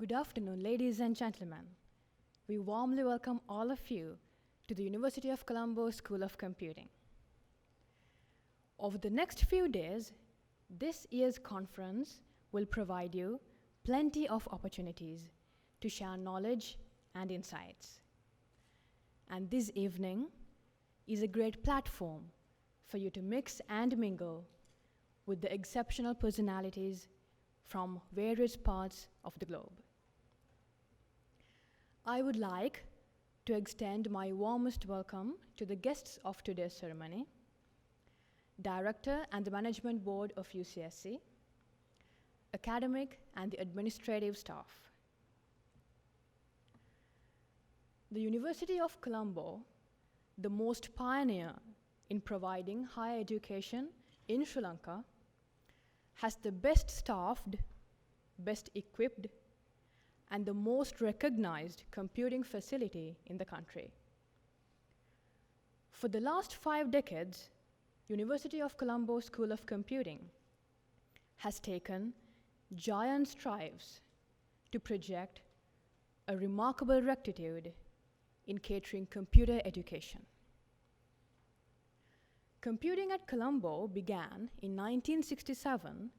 Good afternoon, ladies and gentlemen. We warmly welcome all of you to the University of Colombo School of Computing. Over the next few days, this year's conference will provide you plenty of opportunities to share knowledge and insights. And this evening is a great platform for you to mix and mingle with the exceptional personalities from various parts of the globe. I would like to extend my warmest welcome to the guests of today's ceremony, Director and the Management Board of UCSC, academic and the administrative staff. The University of Colombo, the most pioneer in providing higher education in Sri Lanka, has the best staffed, best equipped, and the most recognized computing facility in the country. For the last 5 decades, University of Colombo School of Computing has taken giant strides to project a remarkable rectitude in catering computer education. Computing at Colombo began in 1967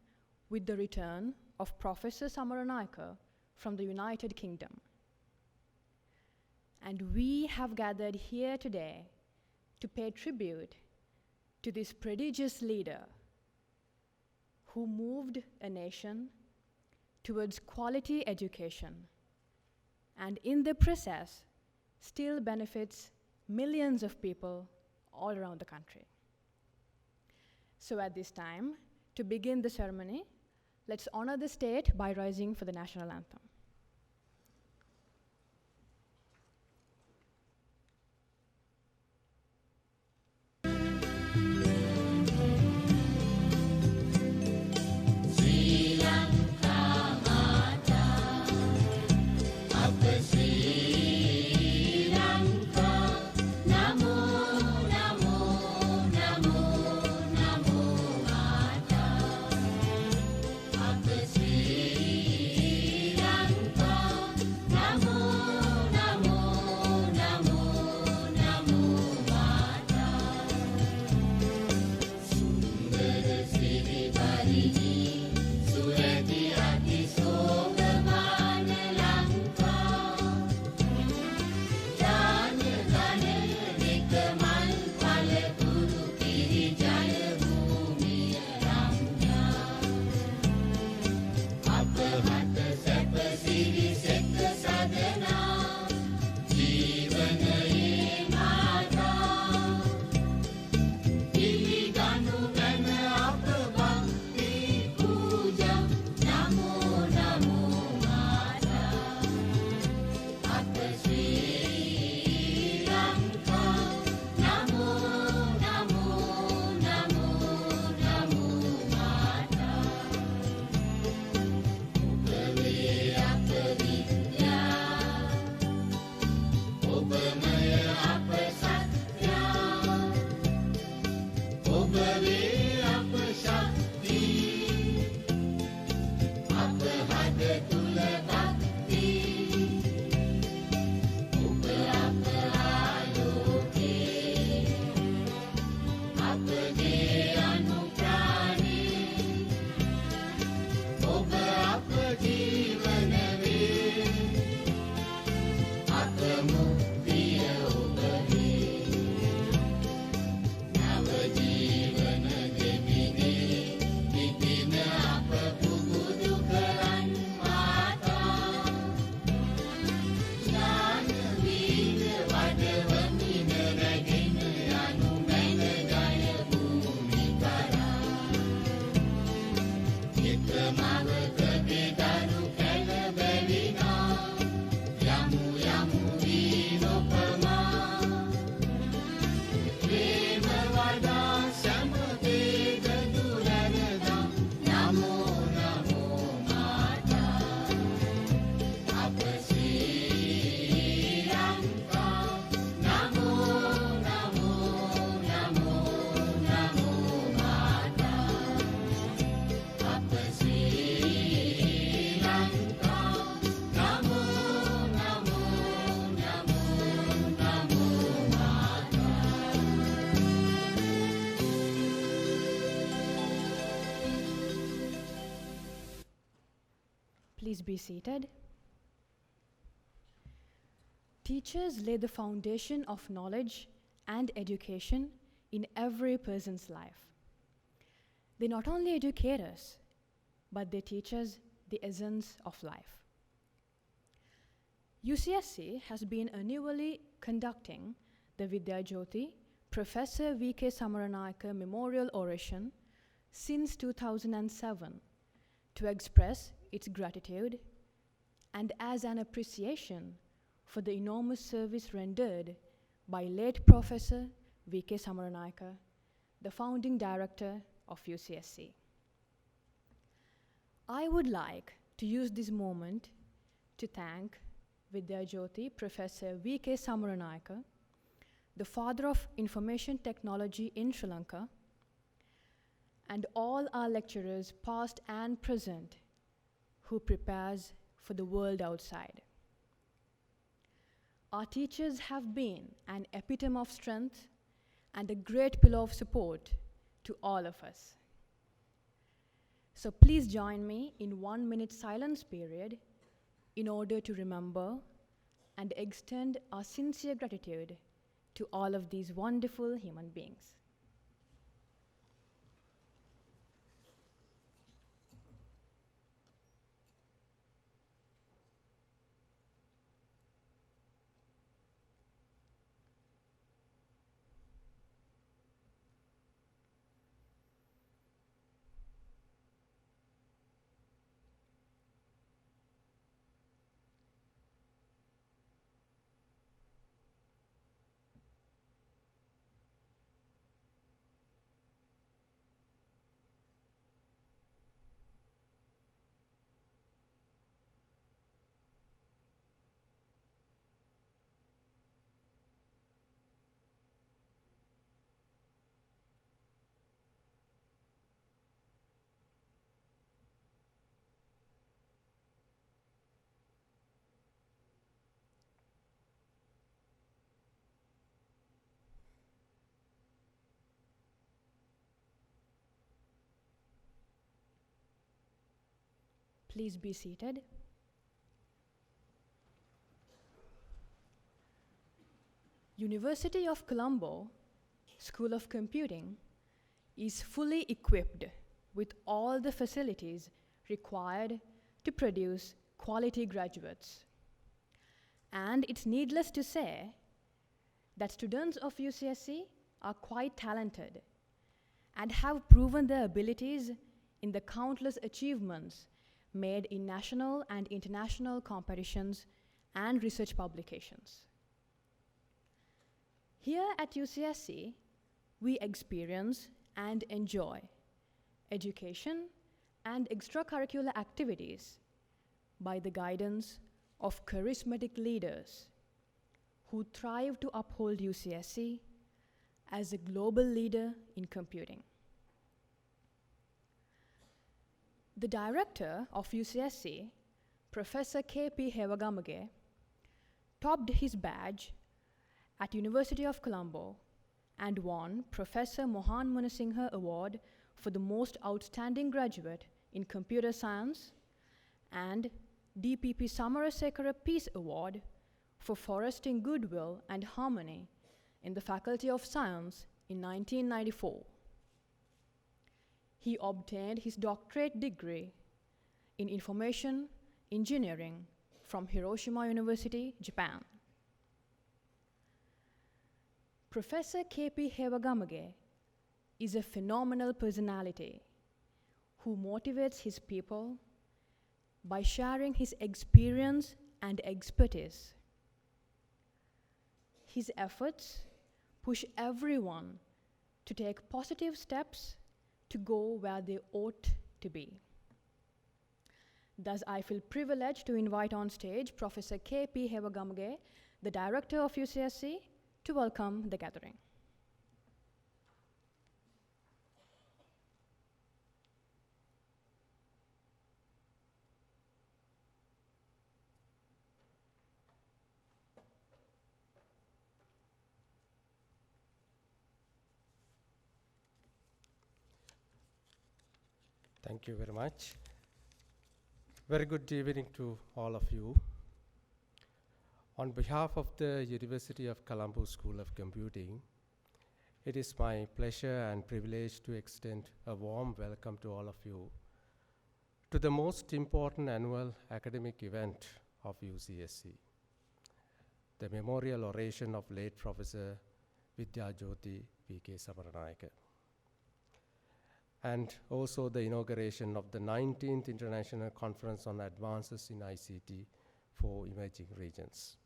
with the return of Professor Samaranayake from the United Kingdom. And we have gathered here today to pay tribute to this prodigious leader who moved a nation towards quality education and in the process still benefits millions of people all around the country. So at this time, to begin the ceremony, let's honor the state by rising for the national anthem. Sri be seated. Teachers lay the foundation of knowledge and education in every person's life. They not only educate us, but they teach us the essence of life. UCSC has been annually conducting the Vidya Jyothi Professor V.K. Samaranayake Memorial Oration since 2007 to express its gratitude and as an appreciation for the enormous service rendered by late Professor V.K. Samaranayake, the founding director of UCSC. I would like to use this moment to thank Vidya Jyothi Professor V.K. Samaranayake, the father of information technology in Sri Lanka, and all our lecturers past and present who prepares for the world outside. Our teachers have been an epitome of strength and a great pillar of support to all of us. So please join me in 1 minute silence period in order to remember and extend our sincere gratitude to all of these wonderful human beings. Please be seated. University of Colombo School of Computing is fully equipped with all the facilities required to produce quality graduates. And it's needless to say that students of UCSC are quite talented and have proven their abilities in the countless achievements made in national and international competitions and research publications. Here at UCSC, we experience and enjoy education and extracurricular activities by the guidance of charismatic leaders who thrive to uphold UCSC as a global leader in computing. The director of UCSC, Professor K.P. Hewagamage, topped his badge at University of Colombo and won Professor Mohan Munasinghe Award for the most outstanding graduate in computer science and DPP Samarasekara Peace Award for fostering goodwill and harmony in the Faculty of Science in 1994. He obtained his doctorate degree in information engineering from Hiroshima University, Japan. Professor K.P. Hewagamage is a phenomenal personality who motivates his people by sharing his experience and expertise. His efforts push everyone to take positive steps to go where they ought to be. Thus, I feel privileged to invite on stage Professor K.P. Hewagamage, the director of UCSC, to welcome the gathering. Thank you very much. Very good evening to all of you. On behalf of the University of Colombo School of Computing, it is my pleasure and privilege to extend a warm welcome to all of you to the most important annual academic event of UCSC, the memorial oration of late Professor Vidya Jyothi V.K. Samaranayake, and also the inauguration of the 19th International Conference on Advances in ICT for Emerging Regions.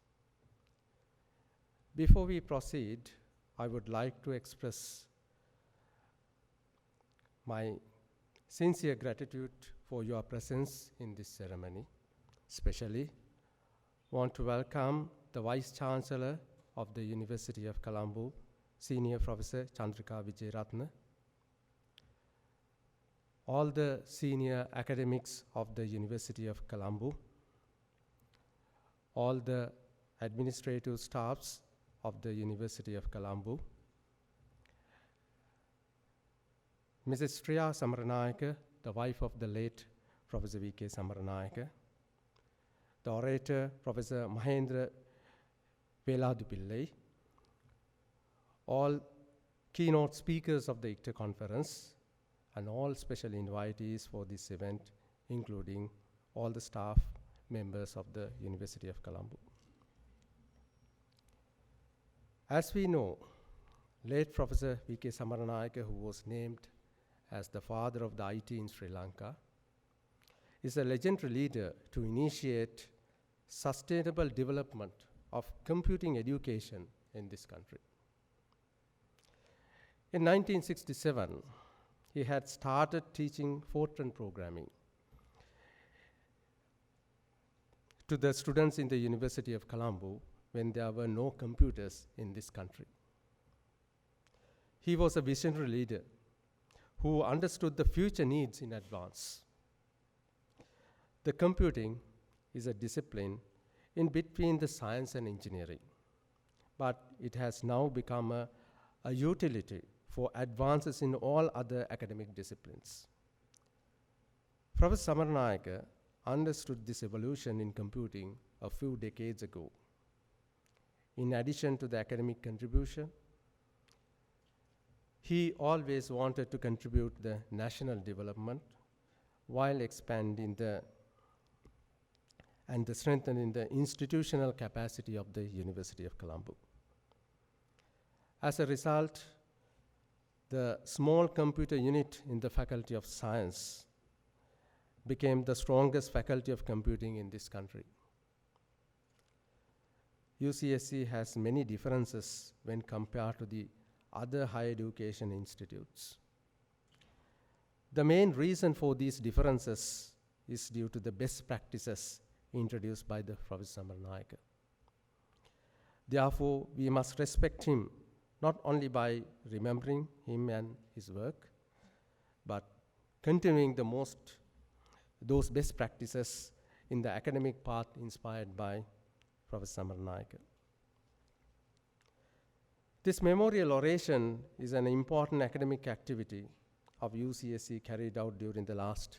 Before we proceed, I would like to express my sincere gratitude for your presence in this ceremony. Especially want to welcome the Vice Chancellor of the University of Colombo, Senior Professor Chandrika Vijayaratne, all the senior academics of the University of Colombo, all the administrative staffs of the University of Colombo, Mrs. Vidya Samaranayake, the wife of the late Professor V.K. Samaranayake, the orator, Professor Mahendra Veladupillai, all keynote speakers of the ICTA conference, and all special invitees for this event, including all the staff members of the University of Colombo. As we know, late Professor V.K. Samaranayake, who was named as the father of the IT in Sri Lanka, is a legendary leader to initiate sustainable development of computing education in this country. In 1967, he had started teaching Fortran programming to the students in the University of Colombo when there were no computers in this country. He was a visionary leader who understood the future needs in advance. The computing is a discipline in between the science and engineering, but it has now become a utility for advances in all other academic disciplines. Professor Samaranayake understood this evolution in computing a few decades ago. In addition to the academic contribution, he always wanted to contribute the national development while expanding and strengthening the institutional capacity of the University of Colombo. As a result, the small computer unit in the Faculty of Science became the strongest faculty of computing in this country. UCSC has many differences when compared to the other higher education institutes. The main reason for these differences is due to the best practices introduced by the Professor Samaranayake. Therefore, we must respect him not only by remembering him and his work, but continuing those best practices in the academic path inspired by Professor Samaranayake. This memorial oration is an important academic activity of UCSC carried out during the last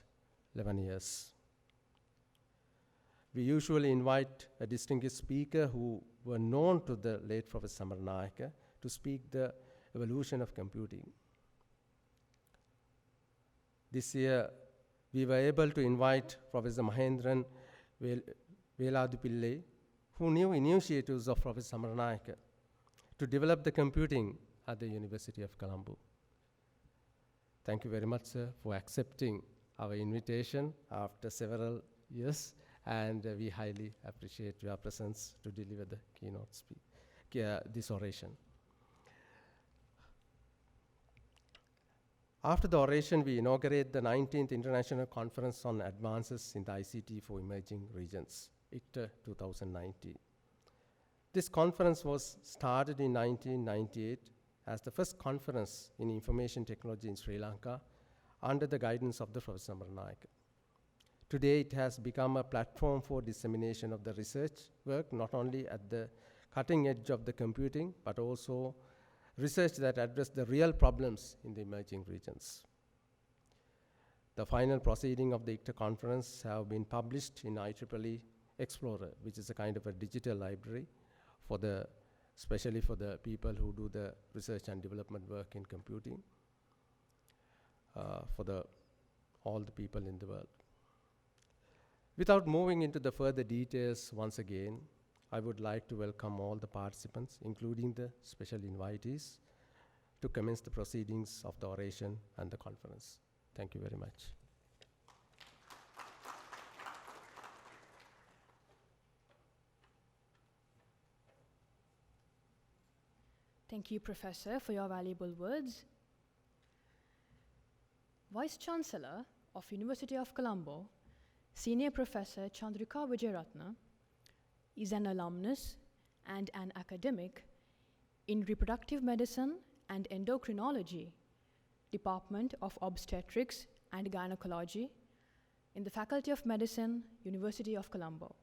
11 years. We usually invite a distinguished speaker who were known to the late Professor Samaranayake to speak the evolution of computing. This year, we were able to invite Professor Mahendran Veladupillai, who knew initiatives of Professor Samaranayake to develop the computing at the University of Colombo. Thank you very much, sir, for accepting our invitation after several years, and we highly appreciate your presence to deliver the keynote this oration. After the oration, we inaugurate the 19th International Conference on Advances in the ICT for Emerging Regions, ICTA 2019. This conference was started in 1998 as the first conference in information technology in Sri Lanka under the guidance of the Professor Samaranayake. Today, it has become a platform for dissemination of the research work, not only at the cutting edge of the computing, but also research that address the real problems in the emerging regions. The final proceeding of the ICTA conference have been published in IEEE Explorer, which is a kind of a digital library for especially for the people who do the research and development work in computing, for all the people in the world. Without moving into the further details once again, I would like to welcome all the participants, including the special invitees, to commence the proceedings of the oration and the conference. Thank you very much. Thank you, Professor, for your valuable words. Vice-Chancellor of University of Colombo, Senior Professor Chandrika Vijayaratne, is an alumnus and an academic in reproductive medicine and endocrinology, Department of Obstetrics and Gynecology in the Faculty of Medicine, University of Colombo.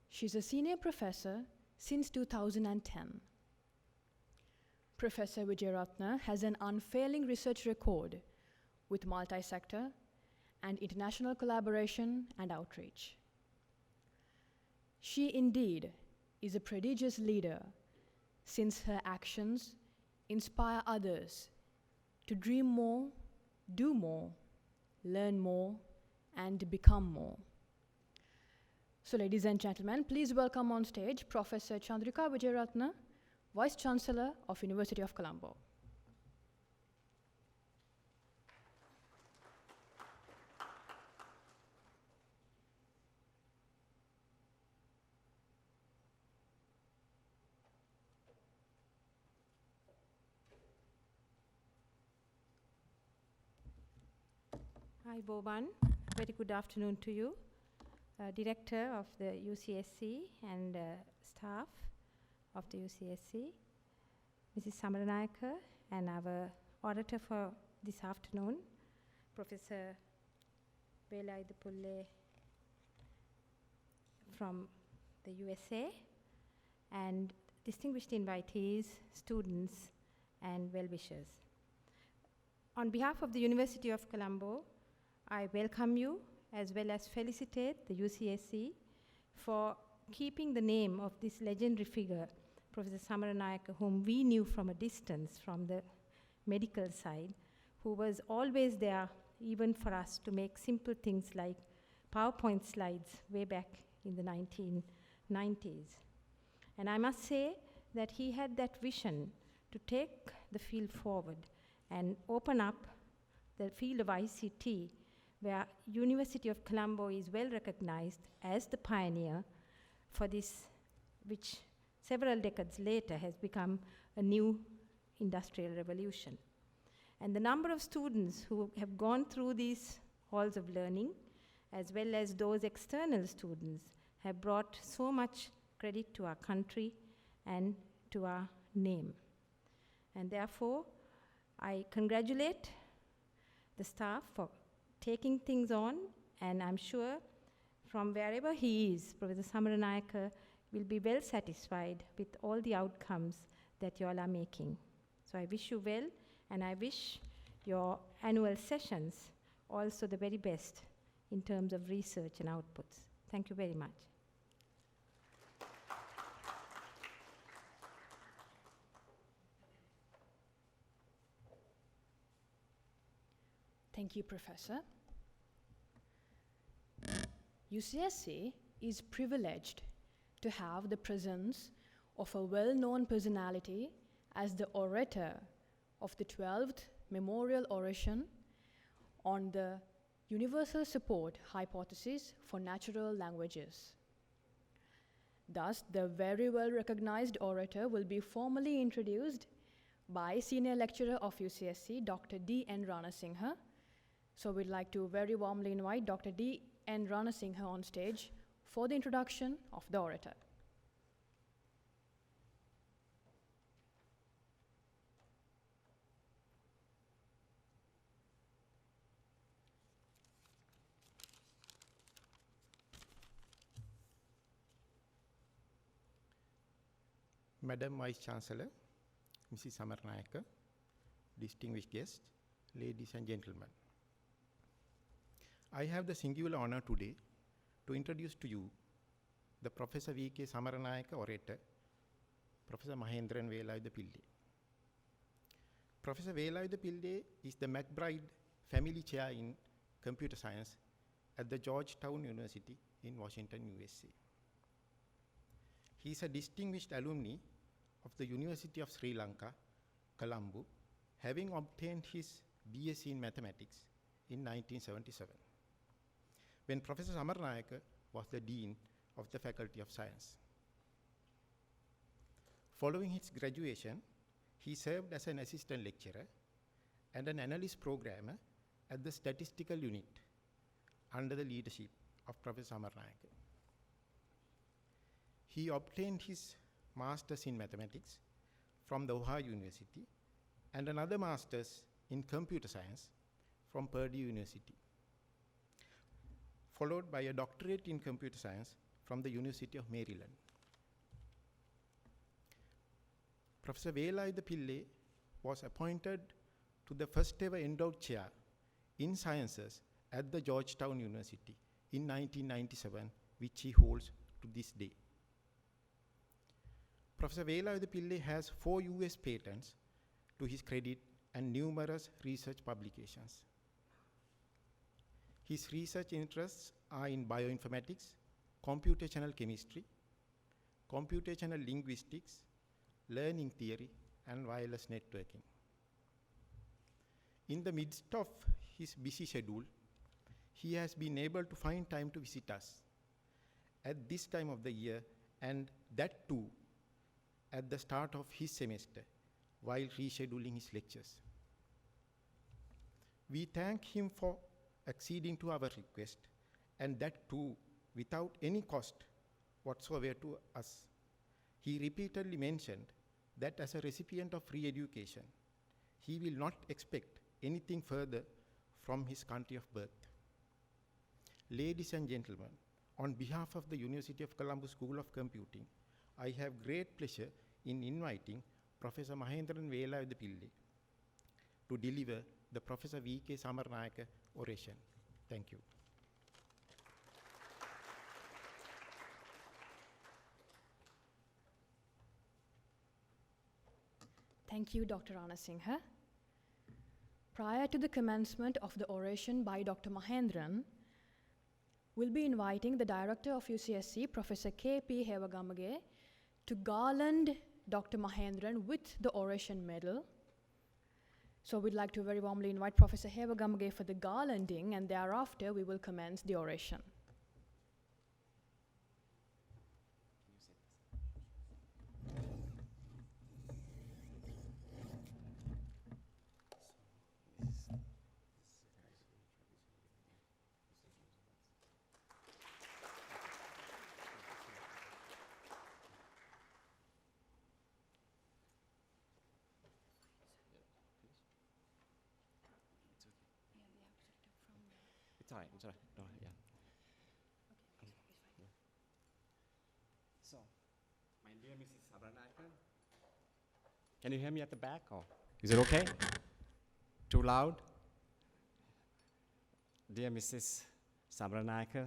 She's a senior professor since 2010. Professor Vijayaratne has an unfailing research record with multi-sector and international collaboration and outreach. She indeed is a prodigious leader, since her actions inspire others to dream more, do more, learn more, and become more. So ladies and gentlemen, please welcome on stage Professor Chandrika Vijayaratne, Vice-Chancellor of University of Colombo. Hi, Boban. Very good afternoon to you. Director of the UCSC and staff of the UCSC, Mrs. Samaranayake, and our orator for this afternoon, Professor Pulle from the USA, and distinguished invitees, students, and well-wishers. On behalf of the University of Colombo, I welcome you as well as felicitate the UCSC for keeping the name of this legendary figure, Professor Samaranayake, whom we knew from a distance from the medical side, who was always there even for us to make simple things like PowerPoint slides way back in the 1990s. And I must say that he had that vision to take the field forward and open up the field of ICT, where University of Colombo is well recognized as the pioneer for this, which several decades later has become a new industrial revolution. And the number of students who have gone through these halls of learning, as well as those external students, have brought so much credit to our country and to our name. And therefore, I congratulate the staff for taking things on, and I'm sure from wherever he is, Professor Samaranayake will be well satisfied with all the outcomes that you all are making. So I wish you well, and I wish your annual sessions also the very best in terms of research and outputs. Thank you very much. Thank you, Professor. UCSC is privileged to have the presence of a well-known personality as the orator of the 12th Memorial Oration on the Universal Support Hypothesis for Natural Languages. Thus, the very well-recognized orator will be formally introduced by Senior Lecturer of UCSC, Dr. D.N. Ranasinghe. So we'd like to very warmly invite Dr. D.N. Ranasinghe on stage for the introduction of the orator. Madam Vice Chancellor, Mrs. Samaranayake, distinguished guests, ladies and gentlemen. I have the singular honor today to introduce to you the Professor V.K. Samaranayake orator, Professor Mahendran Velayuda Pillai. Professor Velayuda Pillai is the McBride Family Chair in Computer Science at the Georgetown University in Washington, USA. He is a distinguished alumni of the University of Sri Lanka, Colombo, having obtained his BSc in Mathematics in 1977, when Professor Samaranayake was the Dean of the Faculty of Science. Following his graduation, he served as an assistant lecturer and an analyst programmer at the statistical unit under the leadership of Professor Samaranayake. He obtained his master's in mathematics from the Ohio University and another master's in computer science from Purdue University, followed by a doctorate in computer science from the University of Maryland. Professor Velayuda Pillai was appointed to the first ever endowed chair in sciences at the Georgetown University in 1997, which he holds to this day. Professor Velayuda Pillai has 4 US patents to his credit and numerous research publications. His research interests are in bioinformatics, computational chemistry, computational linguistics, learning theory, and wireless networking. In the midst of his busy schedule, he has been able to find time to visit us at this time of the year, and that too at the start of his semester while rescheduling his lectures. We thank him for acceding to our request, and that too without any cost whatsoever to us. He repeatedly mentioned that as a recipient of free education, he will not expect anything further from his country of birth. Ladies and gentlemen, on behalf of the University of Colombo School of Computing, I have great pleasure in inviting Professor Mahendran Velayuda Pillai to deliver the Professor V.K. Samaranayake Oration. Thank you. Thank you, Dr. Anasinghe. Prior to the commencement of the oration by Dr. Mahendran, we'll be inviting the Director of UCSC, Professor K.P. Hewagamage, to garland Dr. Mahendran with the Oration Medal. So we'd like to very warmly invite Professor Hewagamage for the garlanding, and thereafter we will commence the oration. It's all right. It's all right. No, yeah. So, my dear Mrs. Samaranayake, can you hear me at the back, or is it okay? Too loud? Dear Mrs. Samaranayake,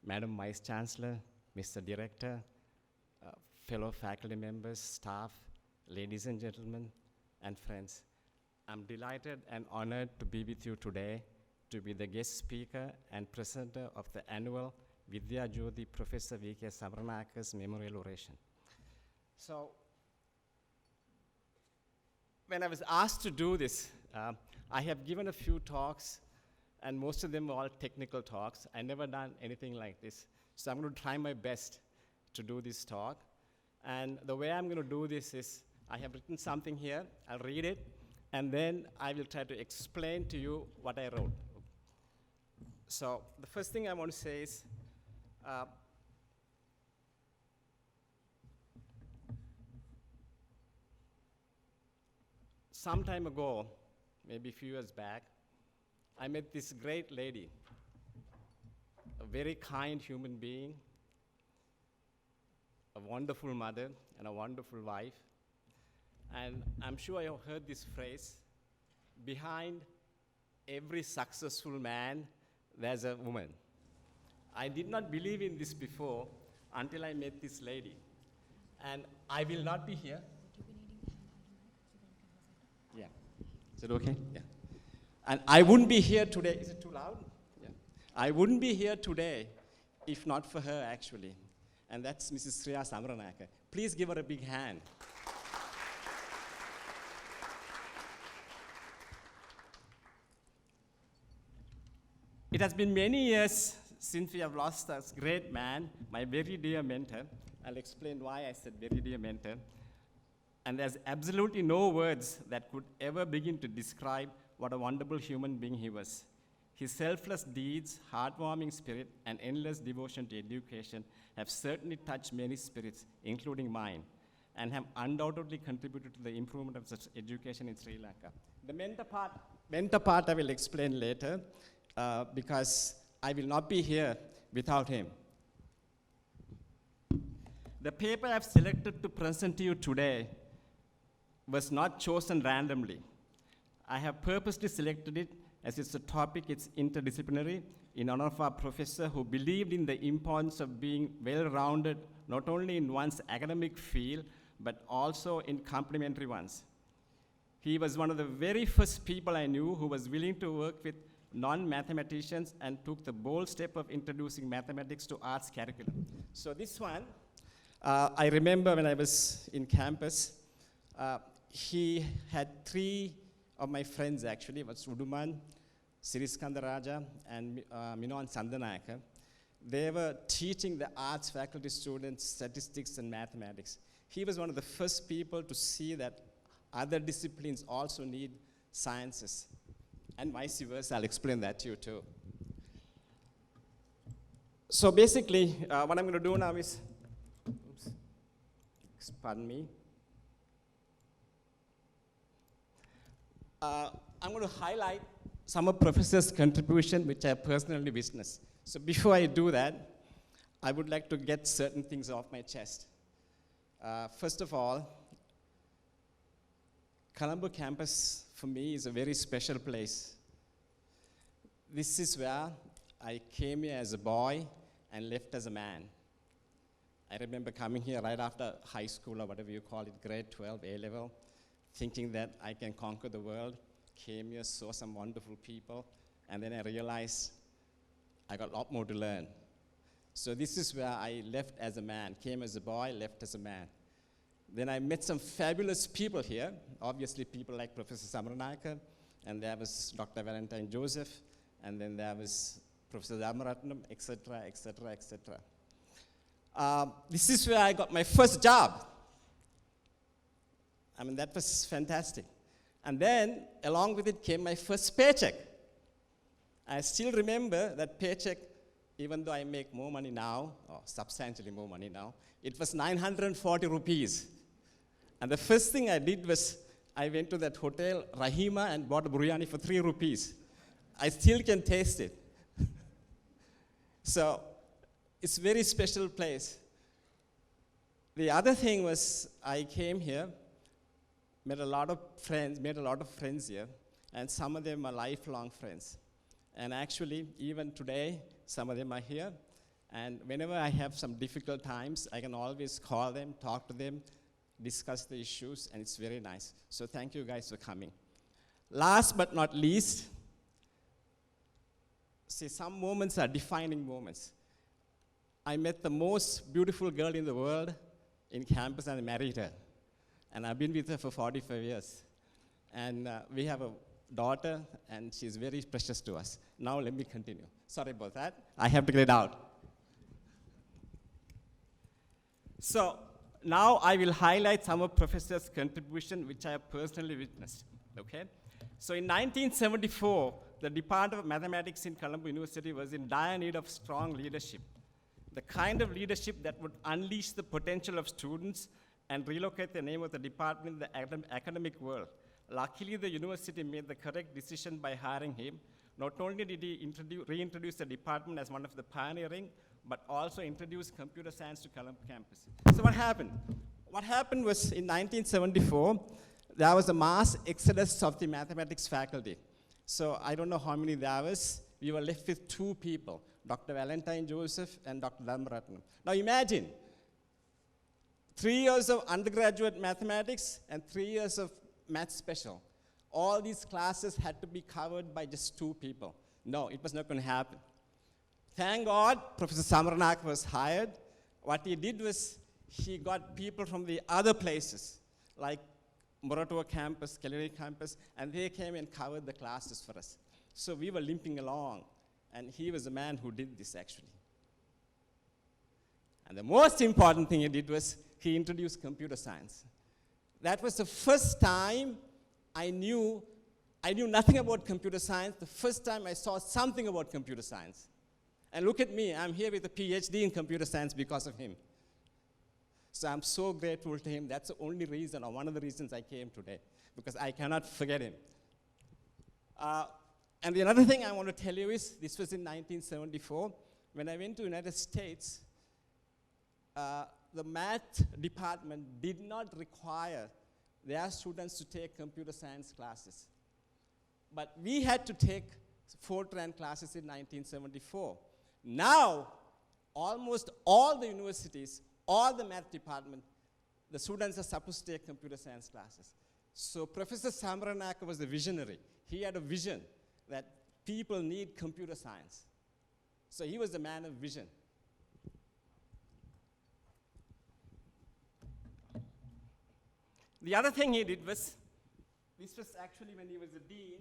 Madam Vice Chancellor, Mr. Director, fellow faculty members, staff, ladies and gentlemen, and friends, I'm delighted and honored to be with you today to be the guest speaker and presenter of the annual Vidya Jyothi Professor V.K. Samaranayake's Memorial Oration. So, when I was asked to do this, I have given a few talks, and most of them were all technical talks. I never done anything like this. So I'm going to try my best to do this talk. And the way I'm going to do this is, I have written something here, I'll read it, and then I will try to explain to you what I wrote. So the first thing I want to say is, some time ago, maybe a few years back, I met this great lady, a very kind human being, a wonderful mother, and a wonderful wife. And I'm sure you have heard this phrase, behind every successful man, there's a woman. I did not believe in this before until I met this lady. And I will not be here. Yeah. Is it okay? Yeah. And I wouldn't be here today. Is it too loud? Yeah. I wouldn't be here today if not for her, actually. And that's Mrs. Samaranayake. Please give her a big hand. It has been many years since we have lost a great man, my very dear mentor. I'll explain why I said very dear mentor. And there's absolutely no words that could ever begin to describe what a wonderful human being he was. His selfless deeds, heartwarming spirit, and endless devotion to education have certainly touched many spirits, including mine, and have undoubtedly contributed to the improvement of such education in Sri Lanka. The mentor part I will explain later, because I will not be here without him. The paper I've selected to present to you today was not chosen randomly. I have purposely selected it as it's a topic, it's interdisciplinary, in honor of our professor who believed in the importance of being well-rounded, not only in one's academic field, but also in complementary ones. He was one of the very first people I knew who was willing to work with non-mathematicians and took the bold step of introducing mathematics to arts curriculum. So this one, I remember when I was in campus, he had 3 of my friends actually, it was Uduman, Siriskanda Raja, and Minoan Sandanayaka. They were teaching the arts faculty students statistics and mathematics. He was one of the first people to see that other disciplines also need sciences, and vice versa. I'll explain that to you too. So basically, what I'm going to do now is, pardon me. I'm going to highlight some of Professor's contribution, which I personally witnessed. So before I do that, I would like to get certain things off my chest. First of all, Colombo campus for me is a very special place. This is where I came here as a boy and left as a man. I remember coming here right after high school or whatever you call it, grade 12, A-level, thinking that I can conquer the world. Came here, saw some wonderful people, and then I realized I got a lot more to learn. So this is where I left as a man, came as a boy, left as a man. Then I met some fabulous people here, obviously people like Professor Samaranayake, and there was Dr. Valentine Joseph, and then there was Professor Dharmaratnam, etc., etc., etc. This is where I got my first job. I mean, that was fantastic. And then, along with it came my first paycheck. I still remember that paycheck, even though I make more money now, or substantially more money now, it was 940 rupees. And the first thing I did was, I went to that hotel, Rahima, and bought a biryani for 3 rupees. I still can taste it. So, it's a very special place. The other thing was, I came here, made a lot of friends here, and some of them are lifelong friends. And actually, even today, some of them are here, and whenever I have some difficult times, I can always call them, talk to them, discuss the issues, and it's very nice. So thank you guys for coming. Last but not least, see, some moments are defining moments. I met the most beautiful girl in the world in campus and I married her. And I've been with her for 45 years. And we have a daughter, and she's very precious to us. Now let me continue. Sorry about that. I have to get it out. So now I will highlight some of Professor's contribution, which I have personally witnessed. Okay? So in 1974, the Department of Mathematics in Colombo University was in dire need of strong leadership. The kind of leadership that would unleash the potential of students and relocate the name of the department in the academic world. Luckily, the university made the correct decision by hiring him. Not only did he reintroduce the department as one of the pioneering, but also introduce computer science to Colombo campus. So what happened? What happened was in 1974, there was a mass exodus of the mathematics faculty. So I don't know how many there was. we were left with two people, Dr. Valentine Joseph and Dr. Dhammaratnam. Now imagine, 3 years of undergraduate mathematics and 3 years of math special. All these classes had to be covered by just two people. No, it was not going to happen. Thank God, Professor Samaranayake was hired. What he did was, he got people from the other places, like Moratoa campus, Kelly campus, and they came and covered the classes for us. So we were limping along, and he was the man who did this, actually. And the most important thing he did was, he introduced computer science. That was the first time I knew nothing about computer science, the first time I saw something about computer science. And look at me, I'm here with a PhD in computer science because of him. So I'm so grateful to him. That's the only reason, or one of the reasons I came today, because I cannot forget him. And the other thing I want to tell you is, this was in 1974. When I went to the United States, the math department did not require their students to take computer science classes. But we had to take Fortran classes in 1974. Now, almost all the universities, all the math department, the students are supposed to take computer science classes. So Professor Samaranayake was a visionary. He had a vision that people need computer science. So he was a man of vision. The other thing he did was, this was actually when he was a dean,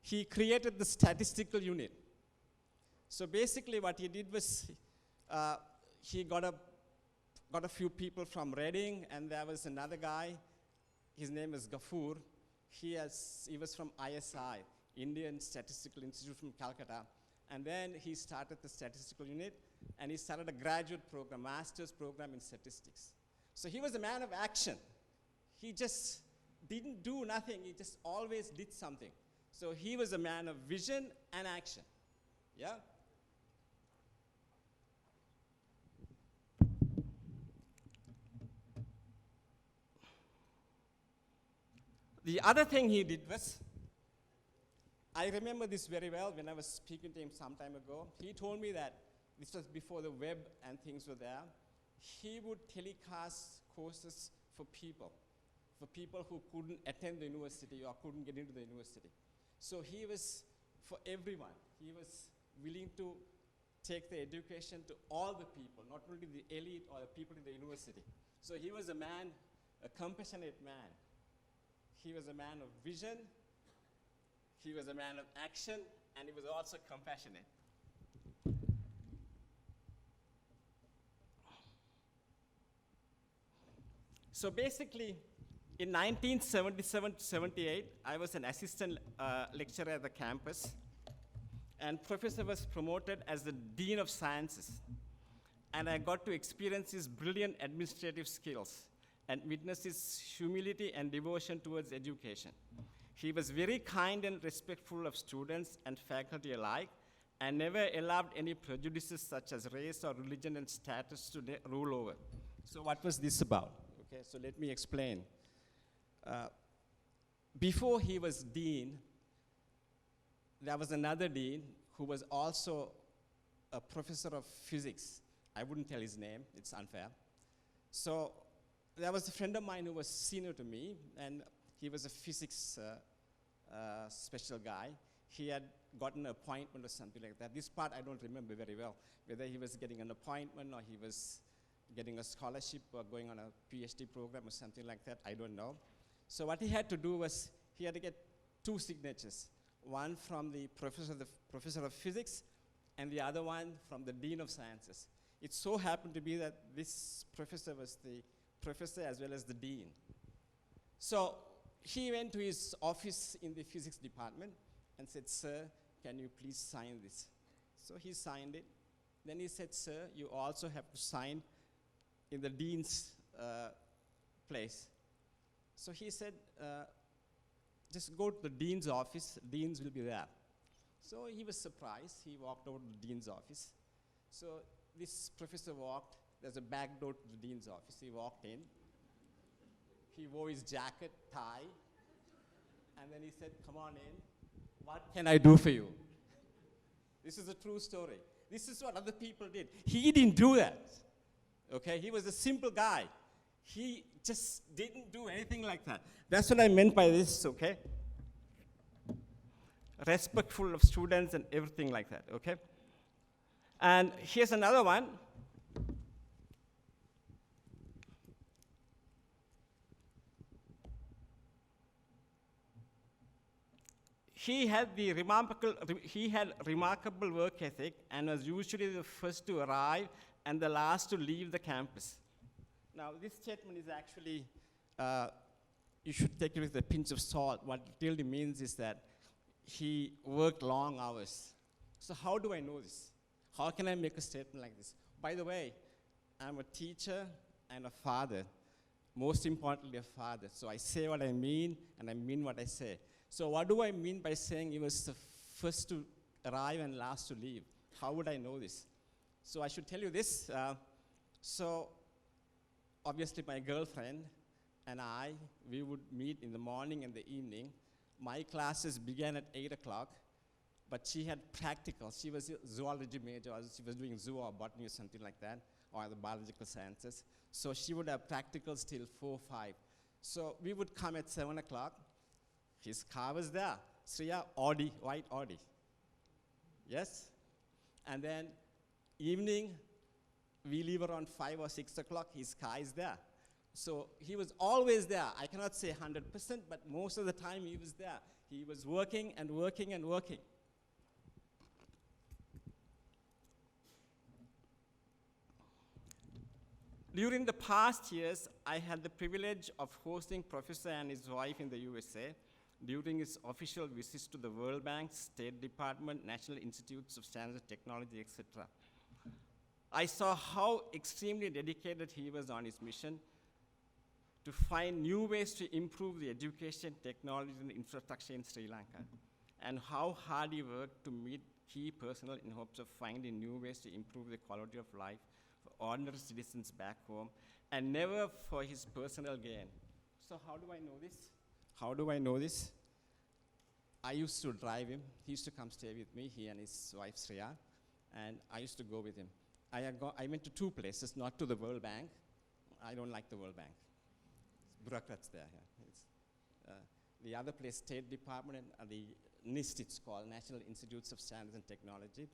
he created the statistical unit. So basically what he did was, he got a few people from Reading, and there was another guy, his name is Gafur. He was from ISI, Indian Statistical Institute from Calcutta. And then he started the statistical unit, and he started a graduate program, master's program in statistics. So he was a man of action. He just didn't do nothing, he just always did something. So he was a man of vision and action, yeah? The other thing he did was, I remember this very well when I was speaking to him some time ago. He told me that, this was before the web and things were there, he would telecast courses for people who couldn't attend the university or couldn't get into the university. So he was for everyone. He was willing to take the education to all the people, not only the elite or the people in the university. So he was a man, a compassionate man. He was a man of vision, he was a man of action, and he was also compassionate. So basically, in 1977-78, I was an assistant lecturer at the campus, and professor was promoted as the Dean of Sciences. And I got to experience his brilliant administrative skills and witness his humility and devotion towards education. He was very kind and respectful of students and faculty alike, and never allowed any prejudices such as race or religion and status to rule over. So what was this about? Okay, so let me explain. Before he was dean, there was another dean who was also a professor of physics. I wouldn't tell his name, it's unfair. So there was a friend of mine who was senior to me, and he was a physics special guy. He had gotten an appointment or something like that. This part I don't remember very well, whether he was getting an appointment or he was getting a scholarship or going on a PhD program or something like that, I don't know. So what he had to do was, he had to get 2 signatures, one from the professor of physics, and the other one from the Dean of Sciences. It so happened to be that this professor was the professor as well as the dean. So he went to his office in the physics department and said, "Sir, can you please sign this?" So he signed it. Then he said, "Sir, you also have to sign in the dean's place." So he said, "Just go to the dean's office, deans will be there." So he was surprised. He walked over to the dean's office. So this professor walked, there's a back door to the dean's office. He walked in. He wore his jacket, tie, and then he said, "Come on in. What can I do for you?" This is a true story. This is what other people did. He didn't do that. Okay, he was a simple guy. He just didn't do anything like that. That's what I meant by this, okay? Respectful of students and everything like that, okay? And here's another one. He had remarkable work ethic and was usually the first to arrive and the last to leave the campus. Now, this statement is actually, you should take it with a pinch of salt. What it really means is that he worked long hours. So how do I know this? How can I make a statement like this? By the way, I'm a teacher and a father. Most importantly, a father. So I say what I mean, and I mean what I say. So what do I mean by saying he was the first to arrive and last to leave? How would I know this? So I should tell you this. So obviously my girlfriend and I, we would meet in the morning and the evening. My classes began at 8 o'clock, but she had practicals. She was a zoology major, or she was doing zoo or botany or something like that, or the biological sciences. So she would have practicals till 4, 5. So we would come at 7 o'clock. His car was there. Sriya, Audi, white Audi. Yes? And then evening, we leave around 5 or 6 o'clock. His car is there. So he was always there. I cannot say 100%, but most of the time he was there. He was working and working and working. During the past years, I had the privilege of hosting Professor and his wife in the USA during his official visits to the World Bank, State Department, National Institutes of Standards and Technology, etc. I saw how extremely dedicated he was on his mission to find new ways to improve the education, technology, and infrastructure in Sri Lanka, and how hard he worked to meet key personnel in hopes of finding new ways to improve the quality of life for ordinary citizens back home, and never for his personal gain. So how do I know this? How do I know this? I used to drive him. He used to come stay with me, he and his wife Sriya, and I used to go with him. I went to 2 places, not to the World Bank. I don't like the World Bank. Bureaucrats there. Yeah. The other place, State Department, and the NIST, it's called, National Institutes of Standards and Technology.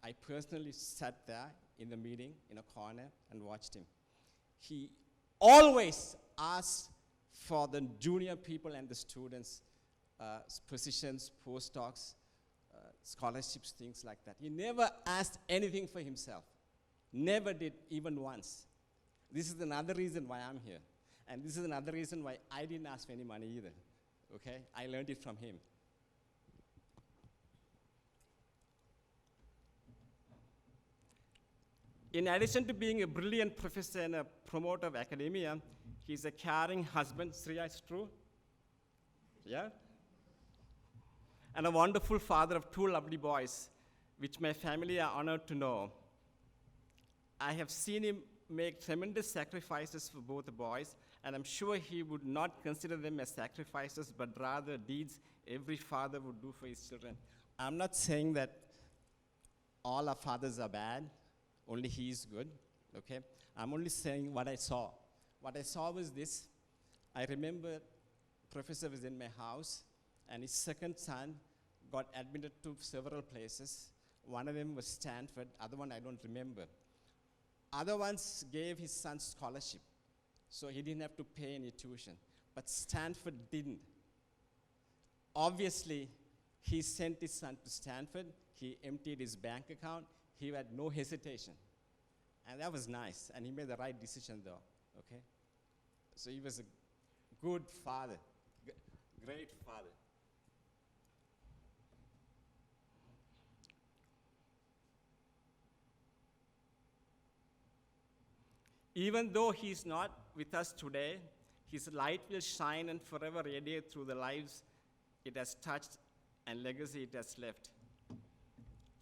I personally sat there in the meeting in a corner and watched him. He always asked for the junior people and the students positions, postdocs, scholarships, things like that. He never asked anything for himself. Never did, even once. This is another reason why I'm here. And this is another reason why I didn't ask for any money either. Okay? I learned it from him. In addition to being a brilliant professor and a promoter of academia, he's a caring husband. Sriya, is true? Yeah? And a wonderful father of 2 lovely boys, which my family are honored to know. I have seen him make tremendous sacrifices for both the boys, and I'm sure he would not consider them as sacrifices, but rather deeds every father would do for his children. I'm not saying that all our fathers are bad, only he is good, okay? I'm only saying what I saw. What I saw was this. I remember professor was in my house, and his second son got admitted to several places. One of them was Stanford, other one I don't remember. Other ones gave his son scholarship, so he didn't have to pay any tuition. But Stanford didn't. Obviously, he sent his son to Stanford. He emptied his bank account. He had no hesitation. And that was nice, and he made the right decision though, okay? So he was a good father, great father. Even though he's not with us today, his light will shine and forever radiate through the lives it has touched and legacy it has left.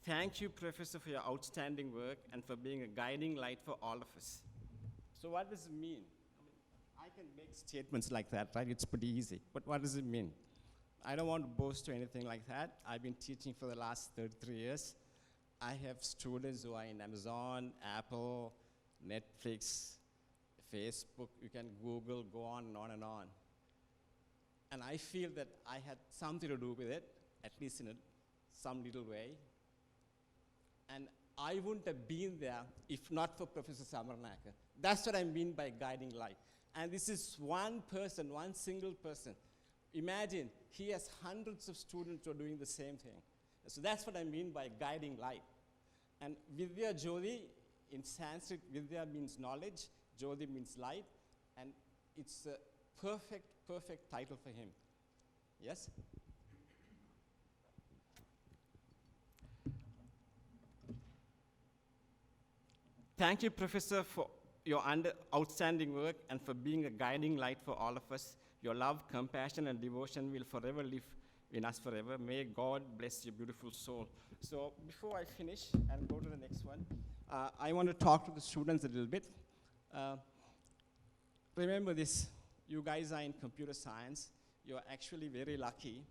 Thank you, Professor, for your outstanding work and for being a guiding light for all of us. So what does it mean? I can make statements like that, right? It's pretty easy. But what does it mean? I don't want to boast or anything like that. I've been teaching for the last 33 years. I have students who are in Amazon, Apple, Netflix, Facebook, you can Google, go on and on and on. And I feel that I had something to do with it, at least in some little way. And I wouldn't have been there if not for Professor Samaranayake. That's what I mean by guiding light. And this is one person, one single person. Imagine, he has hundreds of students who are doing the same thing. So that's what I mean by guiding light. And Vidya Jyothi, in Sanskrit, Vidya means knowledge, Jyothi means light, and it's a perfect, perfect title for him. Yes? Thank you, Professor, for your outstanding work and for being a guiding light for all of us. Your love, compassion, and devotion will forever live in us forever. May God bless your beautiful soul. So before I finish and go to the next one, I want to talk to the students a little bit. Remember this, you guys are in computer science. You're actually very lucky.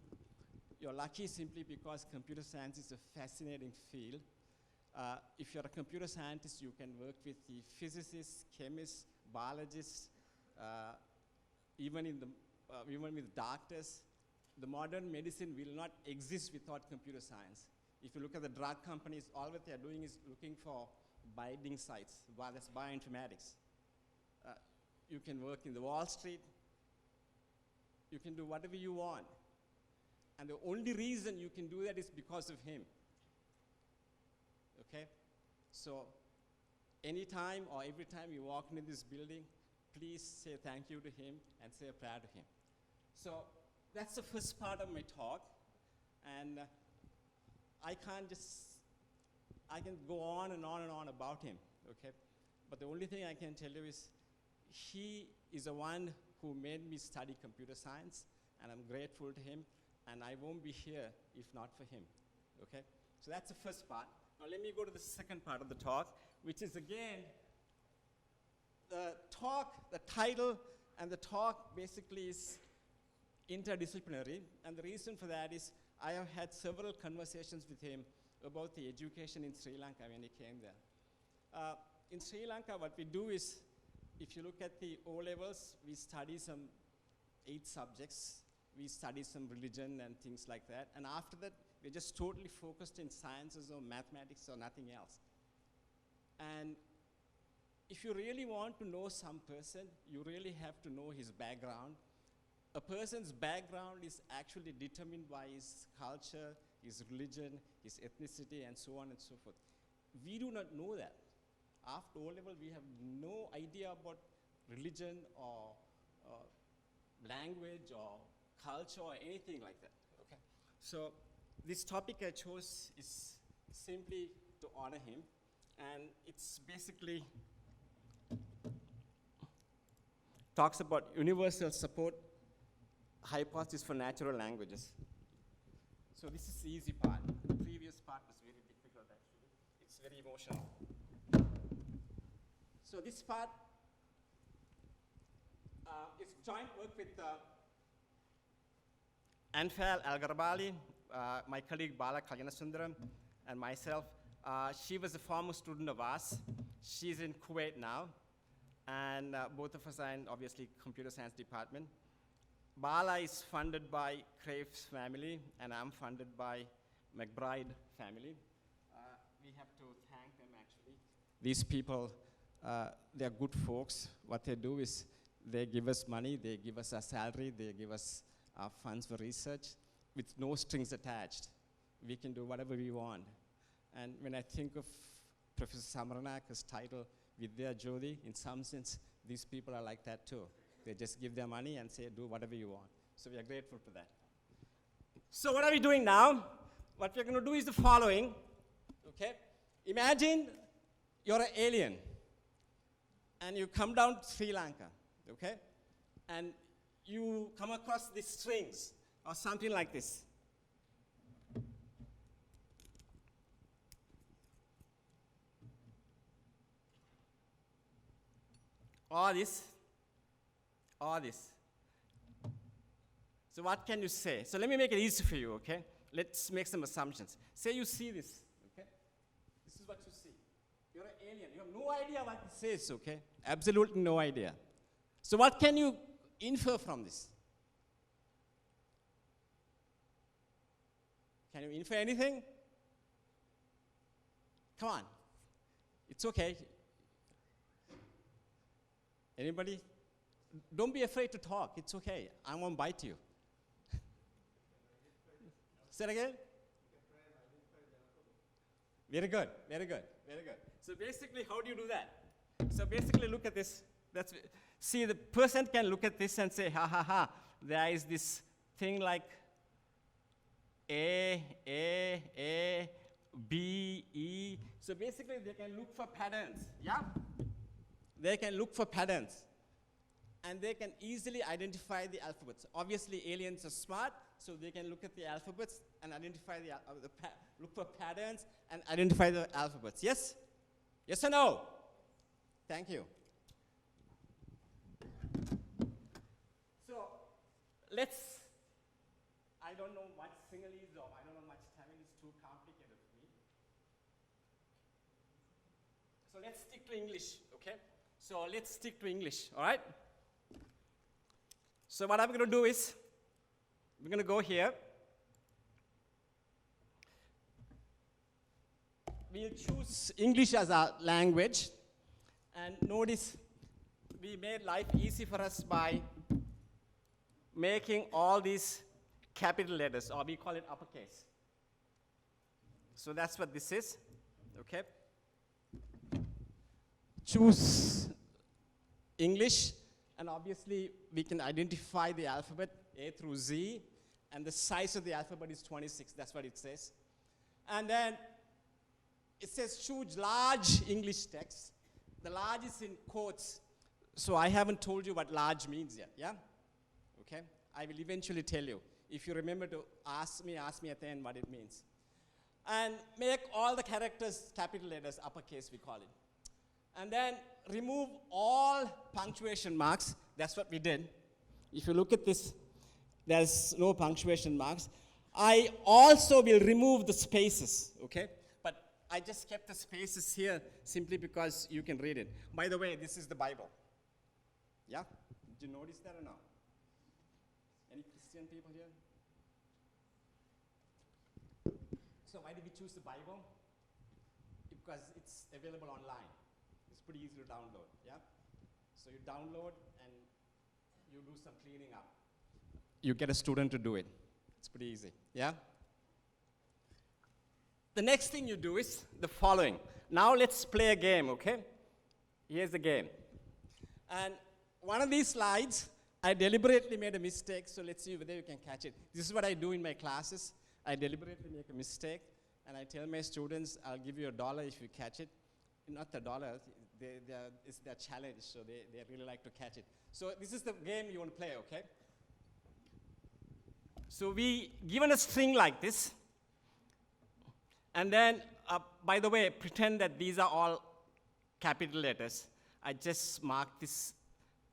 You're lucky simply because computer science is a fascinating field. If you're a computer scientist, you can work with the physicists, chemists, biologists, even with doctors. The modern medicine will not exist without computer science. If you look at the drug companies, all what they're doing is looking for binding sites. Well, that's bioinformatics. You can work in the Wall Street. You can do whatever you want. And the only reason you can do that is because of him. Okay? So anytime or every time you walk into this building, please say thank you to him and say a prayer to him. So that's the first part of my talk. And I can go on and on and on about him, okay? But the only thing I can tell you is he is the one who made me study computer science, and I'm grateful to him, and I won't be here if not for him, okay? So that's the first part. Now let me go to the second part of the talk, which is again, the title and the talk basically is interdisciplinary, and the reason for that is I have had several conversations with him about the education in Sri Lanka when he came there. In Sri Lanka, what we do is, if you look at the O-levels, we study some 8 subjects. We study some religion and things like that, and after that, we're just totally focused in sciences or mathematics or nothing else. And if you really want to know some person, you really have to know his background. A person's background is actually determined by his culture, his religion, his ethnicity, and so on and so forth. We do not know that. After O-level, we have no idea about religion or language or culture or anything like that, okay? So this topic I chose is simply to honor him, and it's basically talks about universal support hypothesis for natural languages. So this is the easy part. The previous part was very difficult actually. It's very emotional. So this part is joint work with Anfal Al-Garbali, my colleague Bala Kalyansundaram, and myself. She was a former student of ours. She's in Kuwait now, and both of us are in, obviously, computer science department. Bala is funded by Crave's family, and I'm funded by McBride family. We have to thank them, actually. These people, they're good folks. What they do is they give us money, they give us a salary, they give us funds for research with no strings attached. We can do whatever we want. And when I think of Professor Samaranayake's title, Vidya Jyothi, in some sense, these people are like that too. They just give their money and say, do whatever you want. So we are grateful for that. So what are we doing now? What we're going to do is the following, okay? Imagine you're an alien, and you come down to Sri Lanka, okay? And you come across these strings, or something like this. Or this. So what can you say? So let me make it easy for you, okay? Let's make some assumptions. Say you see this, okay? You're an alien. You have no idea what this is, okay? Absolutely no idea. So what can you infer from this? Can you infer anything? Come on. It's okay. Anybody? Don't be afraid to talk. It's okay. I won't bite you. Say it again. Very good, very good, very good. So basically, how do you do that? So basically, look at this. See, the person can look at this and say, ha, ha, ha. There is this thing like A, B, E. So basically, they can look for patterns, yeah? They can look for patterns. And they can easily identify the alphabets. Obviously, aliens are smart, so they can look at the alphabets and identify look for patterns and identify the alphabets. Yes? Yes or no? Thank you. So, I don't know what Sinhalese or I don't know much Tamil, is too complicated for me. So let's stick to English, okay? So let's stick to English, all right? So what I'm going to do is, we're going to go here. We'll choose English as our language. And notice, we made life easy for us by making all these capital letters, or we call it uppercase. So that's what this is, okay? Choose English. And obviously, we can identify the alphabet, A through Z, and the size of the alphabet is 26. That's what it says. And then it says choose large English text. The large is in quotes, so I haven't told you what large means yet, yeah? Okay? I will eventually tell you. If you remember to ask me at the end what it means. And make all the characters capital letters, uppercase we call it. And then remove all punctuation marks. That's what we did. If you look at this, there's no punctuation marks. I also will remove the spaces, okay? But I just kept the spaces here simply because you can read it. By the way, this is the Bible. Yeah? Did you notice that or no? Any Christian people here? So why did we choose the Bible? Because it's available online. It's pretty easy to download, yeah? So you download and you do some cleaning up. You get a student to do it. It's pretty easy, yeah? The next thing you do is the following. Now let's play a game, okay? Here's the game. And one of these slides, I deliberately made a mistake, so let's see whether you can catch it. This is what I do in my classes. I deliberately make a mistake, and I tell my students, I'll give you $1 if you catch it. Not $1, it's their challenge, so they really like to catch it. So this is the game you want to play, okay? So we given a string like this, and then, by the way, pretend that these are all capital letters. I just marked this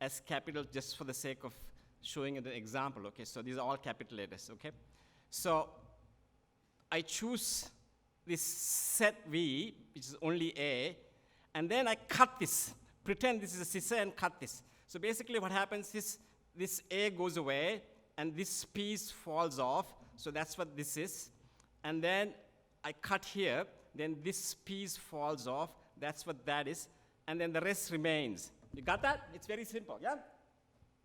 as capital just for the sake of showing an example, okay? So these are all capital letters, okay? So I choose this set V, which is only A, and then I cut this. Pretend this is a scissor and cut this. So basically what happens is this A goes away, and this piece falls off. So that's what this is. And then I cut here, then this piece falls off. That's what that is. And then the rest remains. You got that? It's very simple, yeah?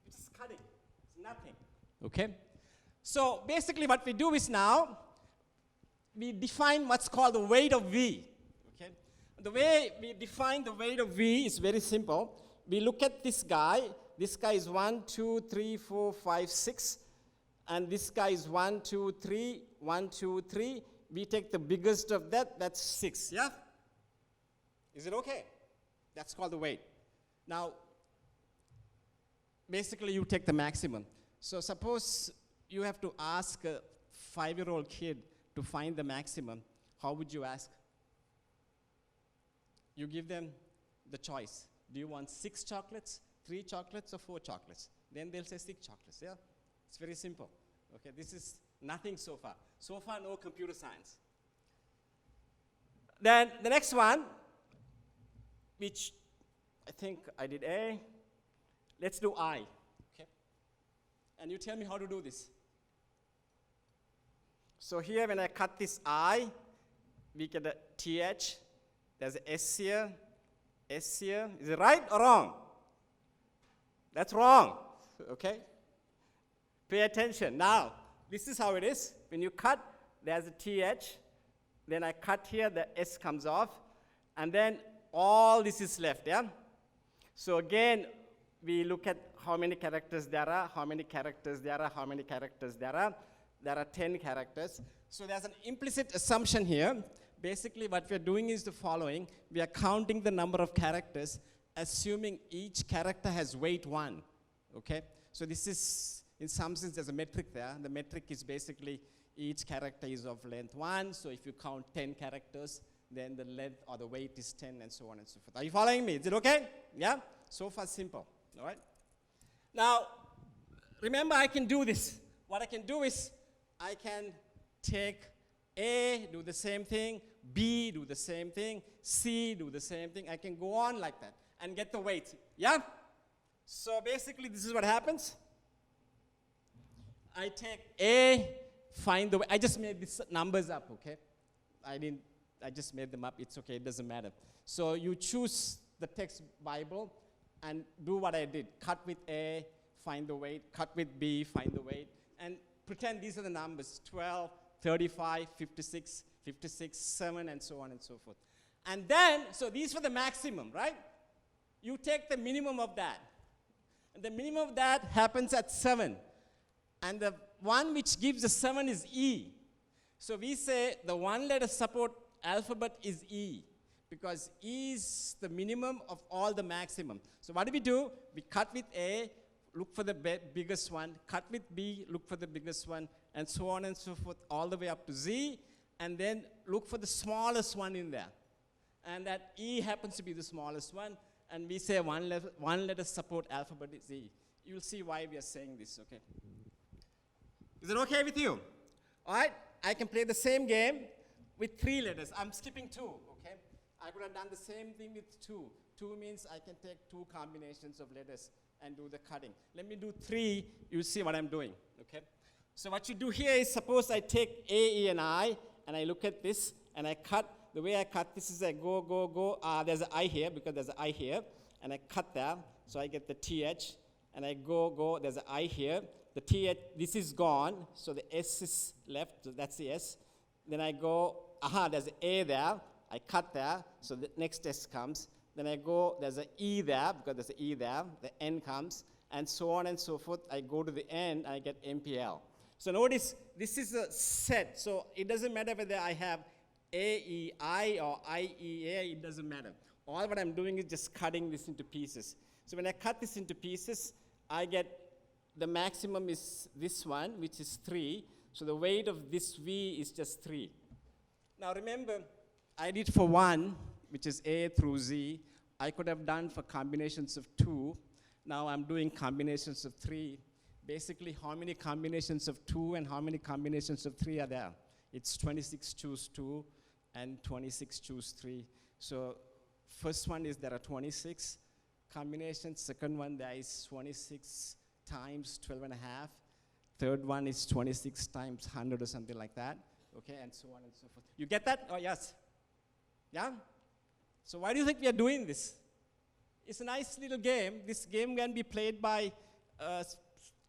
It's cutting. It's nothing. Okay? So basically what we do is now, we define what's called the weight of V. Okay? The way we define the weight of V is very simple. We look at this guy. This guy is 1, 2, 3, 4, 5, 6. And this guy is 1, 2, 3, 1, 2, 3. We take the biggest of that, that's 6, yeah? Is it okay? That's called the weight. Now, basically you take the maximum. So suppose you have to ask a 5-year-old kid to find the maximum. How would you ask? You give them the choice. Do you want 6 chocolates, 3 chocolates, or 4 chocolates? Then they'll say 6 chocolates, yeah? It's very simple. Okay, this is nothing so far. So far, no computer science. Then the next one, which I think I did A. Let's do I, okay? And you tell me how to do this. So here, when I cut this I, we get a TH. There's a S here, S here. Is it right or wrong? That's wrong, okay? Pay attention. Now, this is how it is. When you cut, there's a TH. Then I cut here, the S comes off. And then all this is left, yeah? So again, we look at how many characters there are, how many characters there are, how many characters there are. There are 10 characters. So there's an implicit assumption here. Basically, what we're doing is the following. We are counting the number of characters, assuming each character has weight 1, okay? So this is, in some sense, there's a metric there. The metric is basically each character is of length 1. So if you count 10 characters, then the length or the weight is 10, and so on and so forth. Are you following me? Is it okay? Yeah? So far, simple. All right? Now, remember, I can do this. What I can do is I can take A, do the same thing, B, do the same thing, C, do the same thing. I can go on like that and get the weight. Yeah? So basically, this is what happens. I take A, find the weight. I just made these numbers up, okay? I just made them up. It's okay. It doesn't matter. So you choose the text Bible and do what I did. Cut with A, find the weight. Cut with B, find the weight. And pretend these are the numbers, 12, 35, 56, 56, 7, and so on and so forth. And then, so these were the maximum, right? You take the minimum of that. And the minimum of that happens at 7. And the one which gives the 7 is E. So we say the one-letter support alphabet is E, because E is the minimum of all the maximum. So what do? We cut with A, look for the biggest one, cut with B, look for the biggest one, and so on and so forth, all the way up to Z, and then look for the smallest one in there. And that E happens to be the smallest one, and we say one-letter support alphabet is E. You'll see why we are saying this, okay? Is it okay with you? All right, I can play the same game with 3 letters. I'm skipping 2, okay? I could have done the same thing with 2. 2 means I can take 2 combinations of letters and do the cutting. Let me do 3, you'll see what I'm doing, okay? So what you do here is, suppose I take A, E, and I look at this, and I cut. The way I cut this is I go. There's an I here, because there's an I here, and I cut there, so I get the TH, and I go, there's an I here. The TH, this is gone, so the S is left, so that's the S. Then I go, there's an A there, I cut there, so the next S comes. Then I go, there's an E there, because there's an E there, the N comes, and so on and so forth. I go to the end, I get MPL. So notice, this is a set, so it doesn't matter whether I have AEI or IEA, it doesn't matter. All what I'm doing is just cutting this into pieces. So when I cut this into pieces, I get the maximum is this one, which is 3. So the weight of this V is just 3. Now remember, I did for 1, which is A through Z. I could have done for combinations of 2. Now I'm doing combinations of 3. Basically, how many combinations of 2 and how many combinations of 3 are there? It's 26 choose 2 and 26 choose 3. So first one is there are 26 combinations. Second one, there is 26 times 12 and a half. Third one is 26 times 100 or something like that. Okay, and so on and so forth. You get that? Oh, yes. Yeah? So why do you think we are doing this? It's a nice little game. This game can be played by a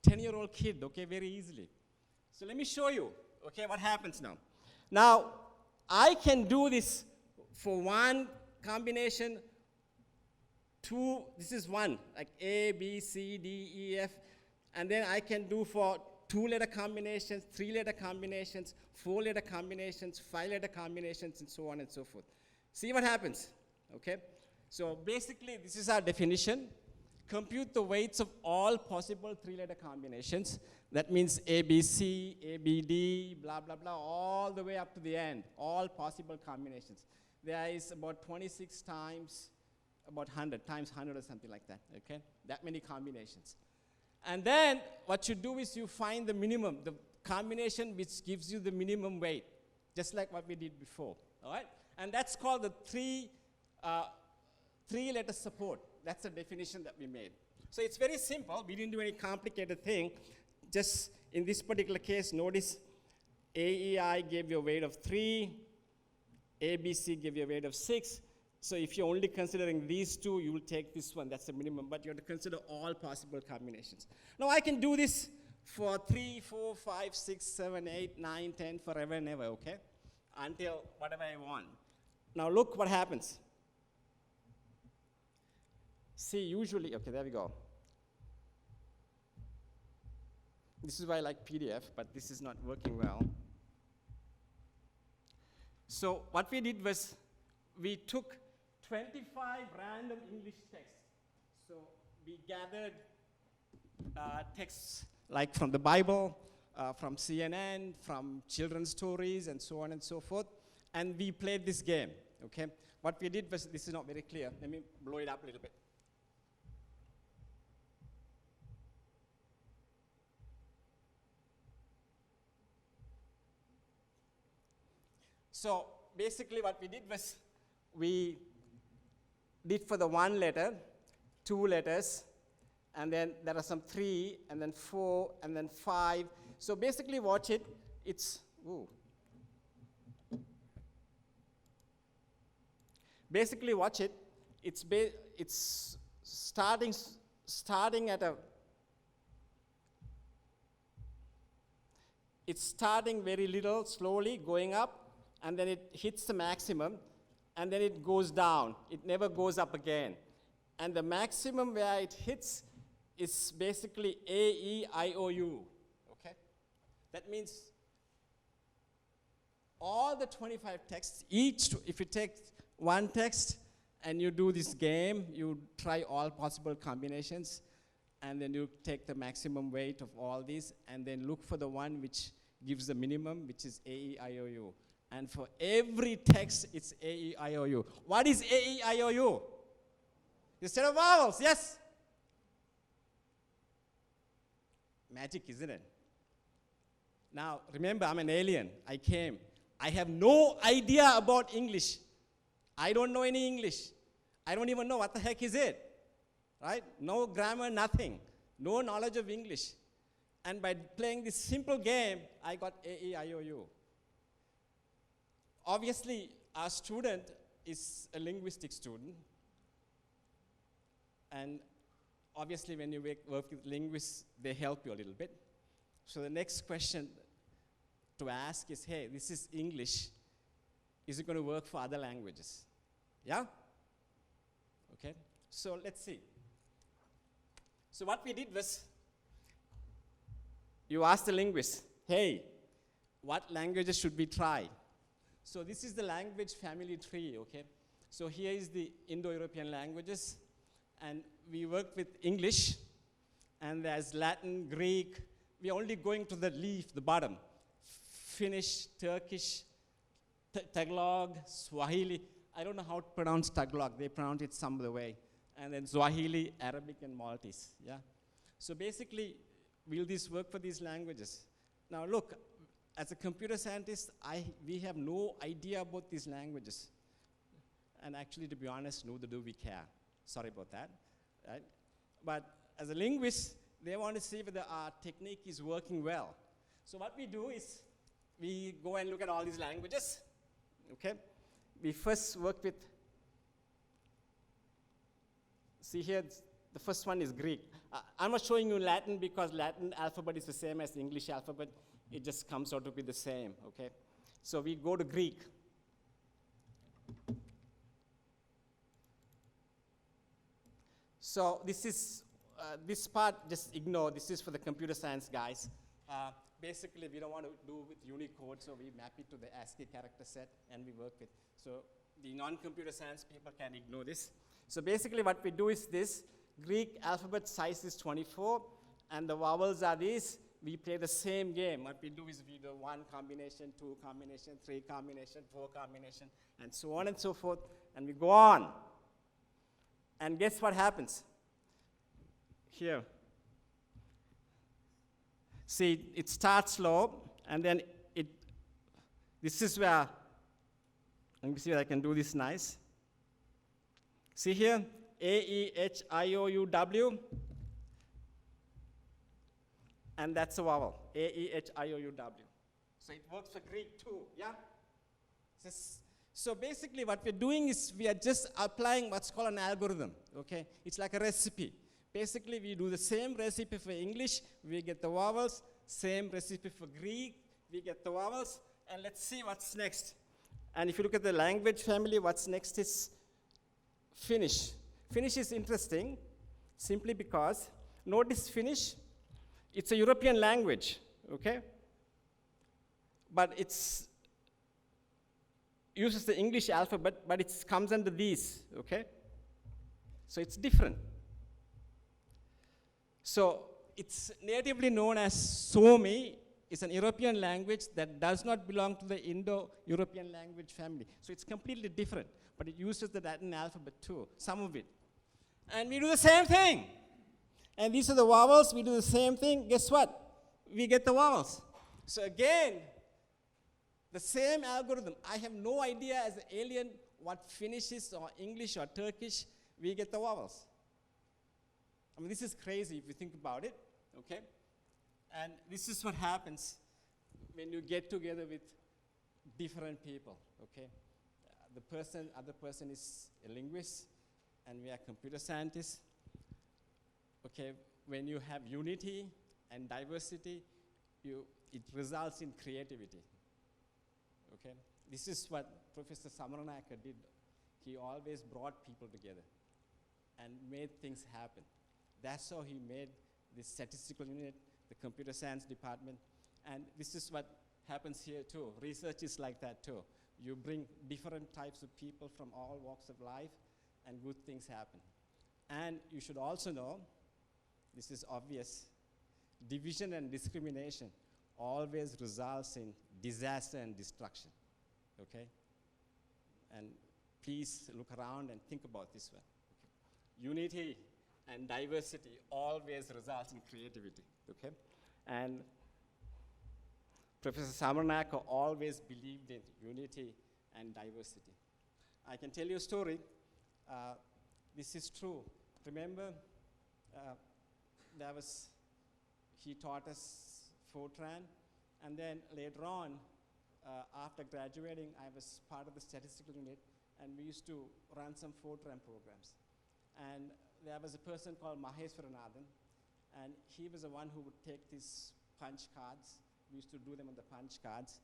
10-year-old kid, okay, very easily. So let me show you, okay, what happens now. Now, I can do this for 1 combination, 2, this is 1, like A, B, C, D, E, F, and then I can do for 2-letter combinations, 3-letter combinations, 4-letter combinations, 5-letter combinations, and so on and so forth. See what happens, okay? So basically, this is our definition. Compute the weights of all possible 3-letter combinations. That means ABC, ABD, blah, blah, blah, all the way up to the end, all possible combinations. There is about 26 times, about 100, times 100 or something like that, okay? That many combinations. And then what you do is you find the minimum, the combination which gives you the minimum weight, just like what we did before, all right? And that's called the 3-letter support. That's the definition that we made. So it's very simple. We didn't do any complicated thing. Just in this particular case, notice AEI gave you a weight of 3, ABC gave you a weight of 6. So if you're only considering these two, you will take this one. That's the minimum. But you have to consider all possible combinations. Now I can do this for 3, 4, 5, 6, 7, 8, 9, 10, forever and ever, okay? Until whatever I want. Now look what happens. See, usually, okay, there we go. This is why I like PDF, but this is not working well. So what we did was we took 25 random English texts. So we gathered texts like from the Bible, from CNN, from children's stories, and so on and so forth. And we played this game, okay? What we did was, this is not very clear. Let me blow it up a little bit. So basically what we did was, we did for the 1 letter, 2 letters, and then there are some 3, and then 4, and then 5. So basically watch it, it's, ooh. Basically watch it, it's starting at a, it's starting very little, slowly, going up, and then it hits the maximum, and then it goes down. It never goes up again. And the maximum where it hits is basically A, E, I, O, U, okay? That means all the 25 texts, each, if you take one text and you do this game, you try all possible combinations, and then you take the maximum weight of all these, and then look for the one which gives the minimum, which is A, E, I, O, U. And for every text, it's A, E, I, O, U. What is A, E, I, O, U? Instead of vowels, yes? Magic, isn't it? Now, remember, I'm an alien. I came. I have no idea about English. I don't know any English. I don't even know what the heck is it, right? No grammar, nothing. No knowledge of English. And by playing this simple game, I got A, E, I, O, U. Obviously, our student is a linguistic student. And obviously, when you work with linguists, they help you a little bit. So the next question to ask is, hey, this is English. Is it going to work for other languages? Yeah? Okay. So let's see. So what we did was, you asked the linguist, hey, what languages should we try? So this is the language family tree, okay? So here is the Indo-European languages, and we work with English, and there's Latin, Greek. We're only going to the leaf, the bottom. Finnish, Turkish, Tagalog, Swahili. I don't know how to pronounce Tagalog. They pronounce it some other way. And then Swahili, Arabic, and Maltese, yeah? So basically, will this work for these languages? Now look, as a computer scientist, we have no idea about these languages. And actually, to be honest, neither do we care. Sorry about that, right? But as a linguist, they want to see whether our technique is working well. So what we do is, we go and look at all these languages, okay? We first work with, see here, the first one is Greek. I'm not showing you Latin because Latin alphabet is the same as the English alphabet. It just comes out to be the same, okay? So we go to Greek. So this is, this part, just ignore. This is for the computer science guys. Basically, we don't want to do with Unicode, so we map it to the ASCII character set, and we work with. So the non-computer science people can ignore this. So basically, what we do is this. Greek alphabet size is 24, and the vowels are these. We play the same game. What we do is we do 1 combination, 2 combination, 3 combination, 4 combination, and so on and so forth, and we go on. And guess what happens? Here. See, it starts slow, and then this is where, let me see if I can do this nice. See here, A-E-H-I-O-U-W, and that's a vowel, A-E-H-I-O-U-W. So it works for Greek too, yeah? So basically what we're doing is we are just applying what's called an algorithm, okay? It's like a recipe. Basically we do the same recipe for English, we get the vowels, same recipe for Greek, we get the vowels, and let's see what's next. And if you look at the language family, what's next is Finnish. Finnish is interesting simply because, notice Finnish, it's a European language, okay? But it's uses the English alphabet, but it comes under these, okay? So it's different. So it's natively known as Suomi. It's an European language that does not belong to the Indo-European language family. So it's completely different, but it uses the Latin alphabet too, some of it. And we do the same thing. And these are the vowels, we do the same thing. Guess what? We get the vowels. So again, the same algorithm. I have no idea as an alien what Finnish is or English or Turkish. We get the vowels. I mean, this is crazy if you think about it, okay? And this is what happens when you get together with different people, okay? Other person is a linguist, and we are computer scientists. Okay, when you have unity and diversity, it results in creativity. Okay, this is what Professor Samaranayake did. He always brought people together and made things happen. That's how he made this statistical unit, the computer science department, and this is what happens here too. Research is like that too. You bring different types of people from all walks of life, and good things happen. And you should also know, this is obvious, division and discrimination always results in disaster and destruction, okay? And please look around and think about this one. Okay? Unity and diversity always results in creativity, okay? And Professor Samaranayake always believed in unity and diversity. I can tell you a story. This is true. Remember, he taught us Fortran, and then later on, after graduating, I was part of the statistical unit, and we used to run some Fortran programs. And there was a person called Maheswaranathan, and he was the one who would take these punch cards. We used to do them on the punch cards,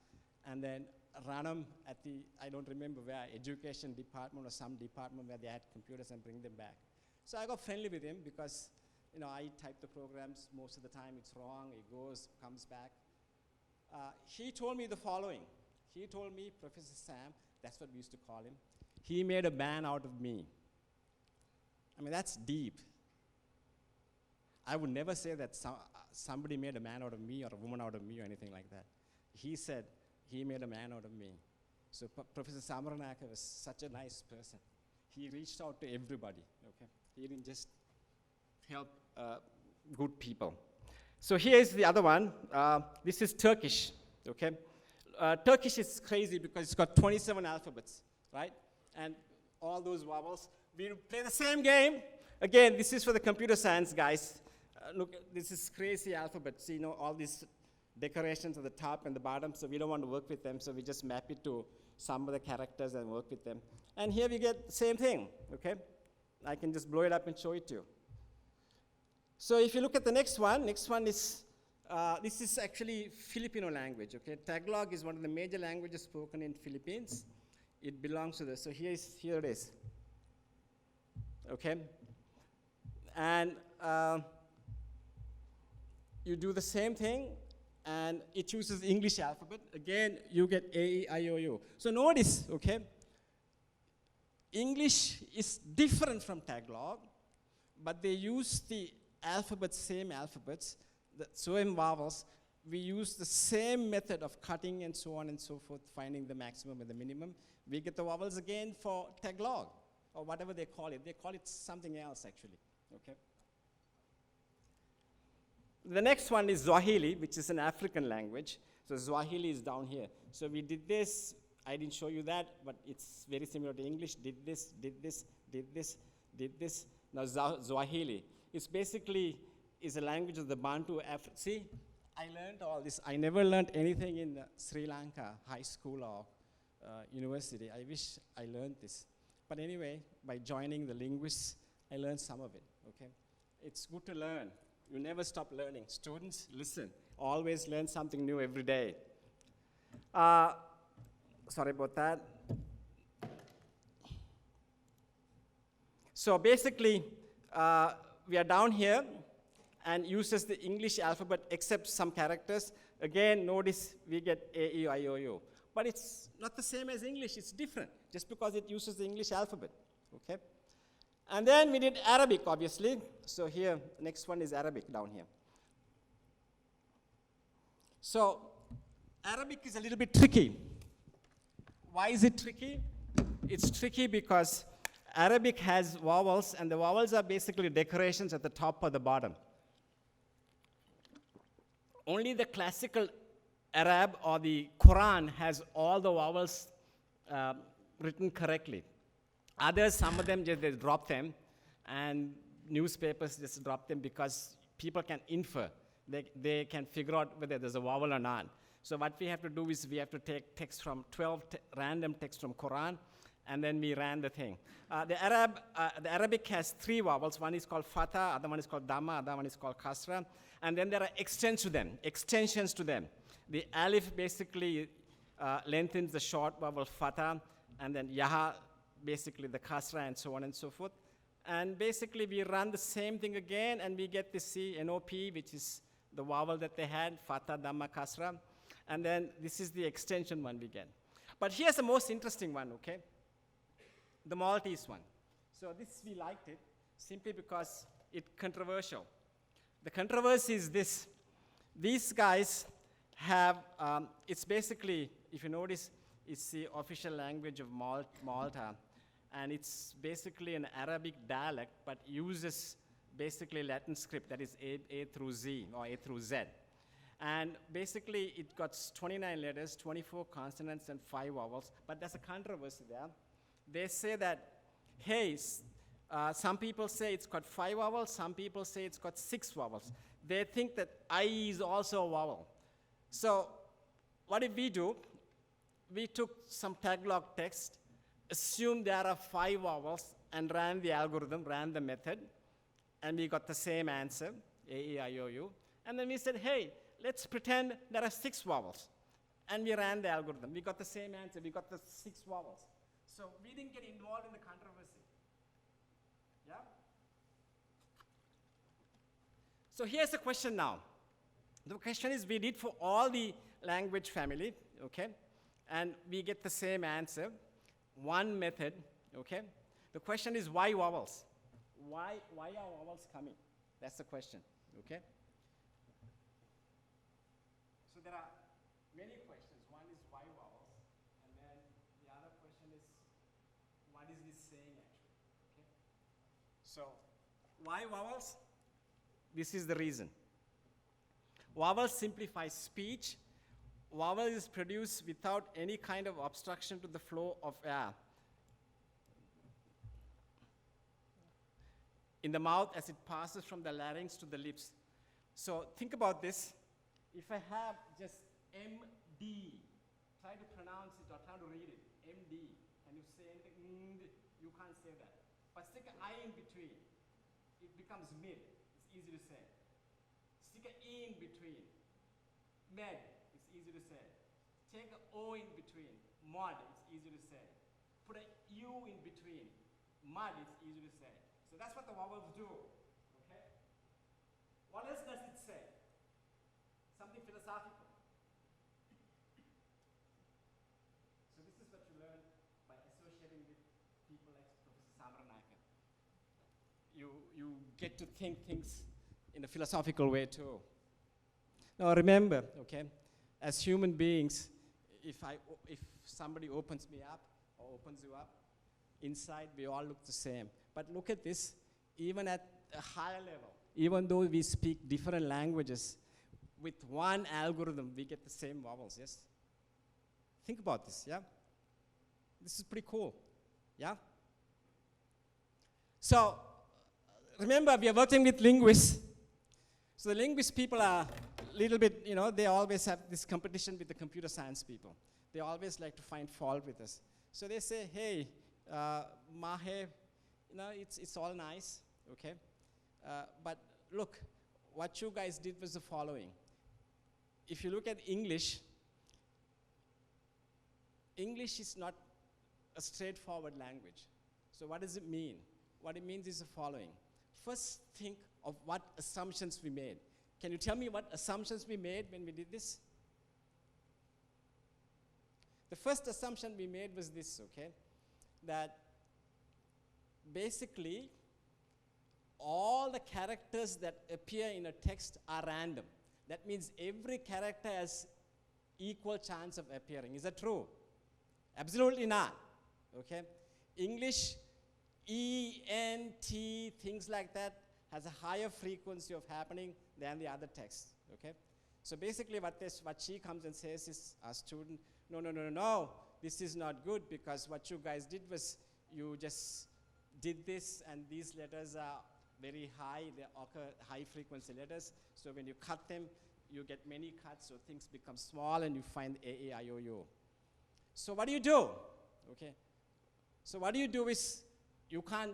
and then run them at the, I don't remember where, education department or some department where they had computers, and bring them back. So I got friendly with him because, you know, I type the programs, most of the time it's wrong, it goes, comes back. He told me the following. He told me, Professor Sam, that's what we used to call him, he made a man out of me. I mean, that's deep. I would never say that somebody made a man out of me or a woman out of me or anything like that. He said, he made a man out of me. So Professor Samaranayake was such a nice person. He reached out to everybody, okay? He didn't just help good people. So here's the other one. This is Turkish, okay? Turkish is crazy because it's got 27 alphabets, right? And all those vowels. We play the same game. Again, this is for the computer science guys. Look, this is crazy alphabets, you know, all these decorations at the top and the bottom, so we don't want to work with them, so we just map it to some of the characters and work with them. And here we get the same thing, okay? I can just blow it up and show it to you. So if you look at the next one is, this is actually Filipino language, okay? Tagalog is one of the major languages spoken in Philippines. It belongs to this, so here it is, okay? And you do the same thing, and it chooses English alphabet. Again, you get A, E, I, O, U. So notice, okay, English is different from Tagalog, but they use the alphabets, same alphabets, the same vowels. We use the same method of cutting and so on and so forth, finding the maximum and the minimum. We get the vowels again for Tagalog, or whatever they call it. They call it something else, actually, okay? The next one is Swahili, which is an African language. So Swahili is down here. So we did this. I didn't show you that, but it's very similar to English. Did this, did this. Now Swahili, it's basically is a language of the Bantu See, I learned all this. I never learned anything in Sri Lanka, high school or university. I wish I learned this. But anyway, by joining the linguists, I learned some of it, okay? It's good to learn. You never stop learning. Students, listen. Always learn something new every day. Sorry about that. So basically, we are down here and uses the English alphabet except some characters. Again, notice we get A, E, I, O, U. But it's not the same as English, it's different, just because it uses the English alphabet, okay? And then we did Arabic, obviously. So here, next one is Arabic down here. So Arabic is a little bit tricky. Why is it tricky? It's tricky because Arabic has vowels, and the vowels are basically decorations at the top or the bottom. Only the classical Arab or the Quran has all the vowels written correctly. Others, some of them, just they drop them, and newspapers just drop them because people can infer. They can figure out whether there's a vowel or not. So what we have to do is we have to take text from 12 random text from Quran, and then we ran the thing. The Arabic has 3 vowels. One is called fatha, other one is called dhamma, other one is called kasra. And then there are extensions to them. The alif basically lengthens the short vowel fatha, and then yaha, basically the kasra, and so on and so forth. And basically we run the same thing again, and we get the C, N-O-P, which is the vowel that they had, fatha, dhamma, kasra. And then this is the extension one we get. But here's the most interesting one, okay? The Maltese one. So this, we liked it simply because it's controversial. The controversy is this. These guys have, it's basically, if you notice, it's the official language of Malta. And it's basically an Arabic dialect, but uses basically Latin script, that is A through Z, or A through Z. And basically, it got 29 letters, 24 consonants, and 5 vowels. But there's a controversy there. They say that, hey, some people say it's got 5 vowels, some people say it's got 6 vowels. They think that I is also a vowel. So what did we do? We took some Tagalog text, assumed there are 5 vowels, and ran the algorithm, ran the method, and we got the same answer, A, E, I, O, U. And then we said, hey, let's pretend there are 6 vowels. And we ran the algorithm. We got the same answer. We got the 6 vowels. So we didn't get involved in the controversy. Yeah? So here's the question now. The question is, we did for all the language family, okay? And we get the same answer, one method, okay? The question is, why vowels? Why are vowels coming? That's the question, okay? So there are many questions. One is why vowels, and then the other question is, what is this saying actually, okay? So why vowels? This is the reason. Vowels simplify speech. Vowel is produced without any kind of obstruction to the flow of air in the mouth as it passes from the larynx to the lips. So think about this. If I have just MD, try to pronounce it or try to read it, MD, and you say anything, you can't say that. But stick an I in between, it becomes mid. It's easy to say. Stick an E in between, med, it's easy to say. Take an O in between, mod, it's easy to say. Put a U in between, mud, it's easy to say. So that's what the vowels do, okay? What else does it say? Something philosophical. So this is what you learn by associating with people like Professor Samaranayake. You get to think things in a philosophical way too. Now remember, okay, as human beings, if somebody opens me up or opens you up, inside we all look the same. But look at this, even at a higher level, even though we speak different languages, with one algorithm, we get the same vowels, yes? Think about this, yeah? This is pretty cool, yeah? So remember, we are working with linguists. So the linguist people are a little bit, they always have this competition with the computer science people. They always like to find fault with us. So they say, hey, Mahe, it's all nice, okay? But look, what you guys did was the following. If you look at English is not a straightforward language. So what does it mean? What it means is the following. First, think of what assumptions we made. Can you tell me what assumptions we made when we did this? The first assumption we made was this, okay? That basically, all the characters that appear in a text are random. That means every character has equal chance of appearing. Is that true? Absolutely not, okay? English, E, N, T, things like that, has a higher frequency of happening than the other texts, okay? So basically what she comes and says is, our student, no, this is not good because what you guys did was you just did this and these letters are very high, they occur high frequency letters, so when you cut them, you get many cuts, so things become small and you find A, I, O, U. So what do you do? Okay. So what you do is you can't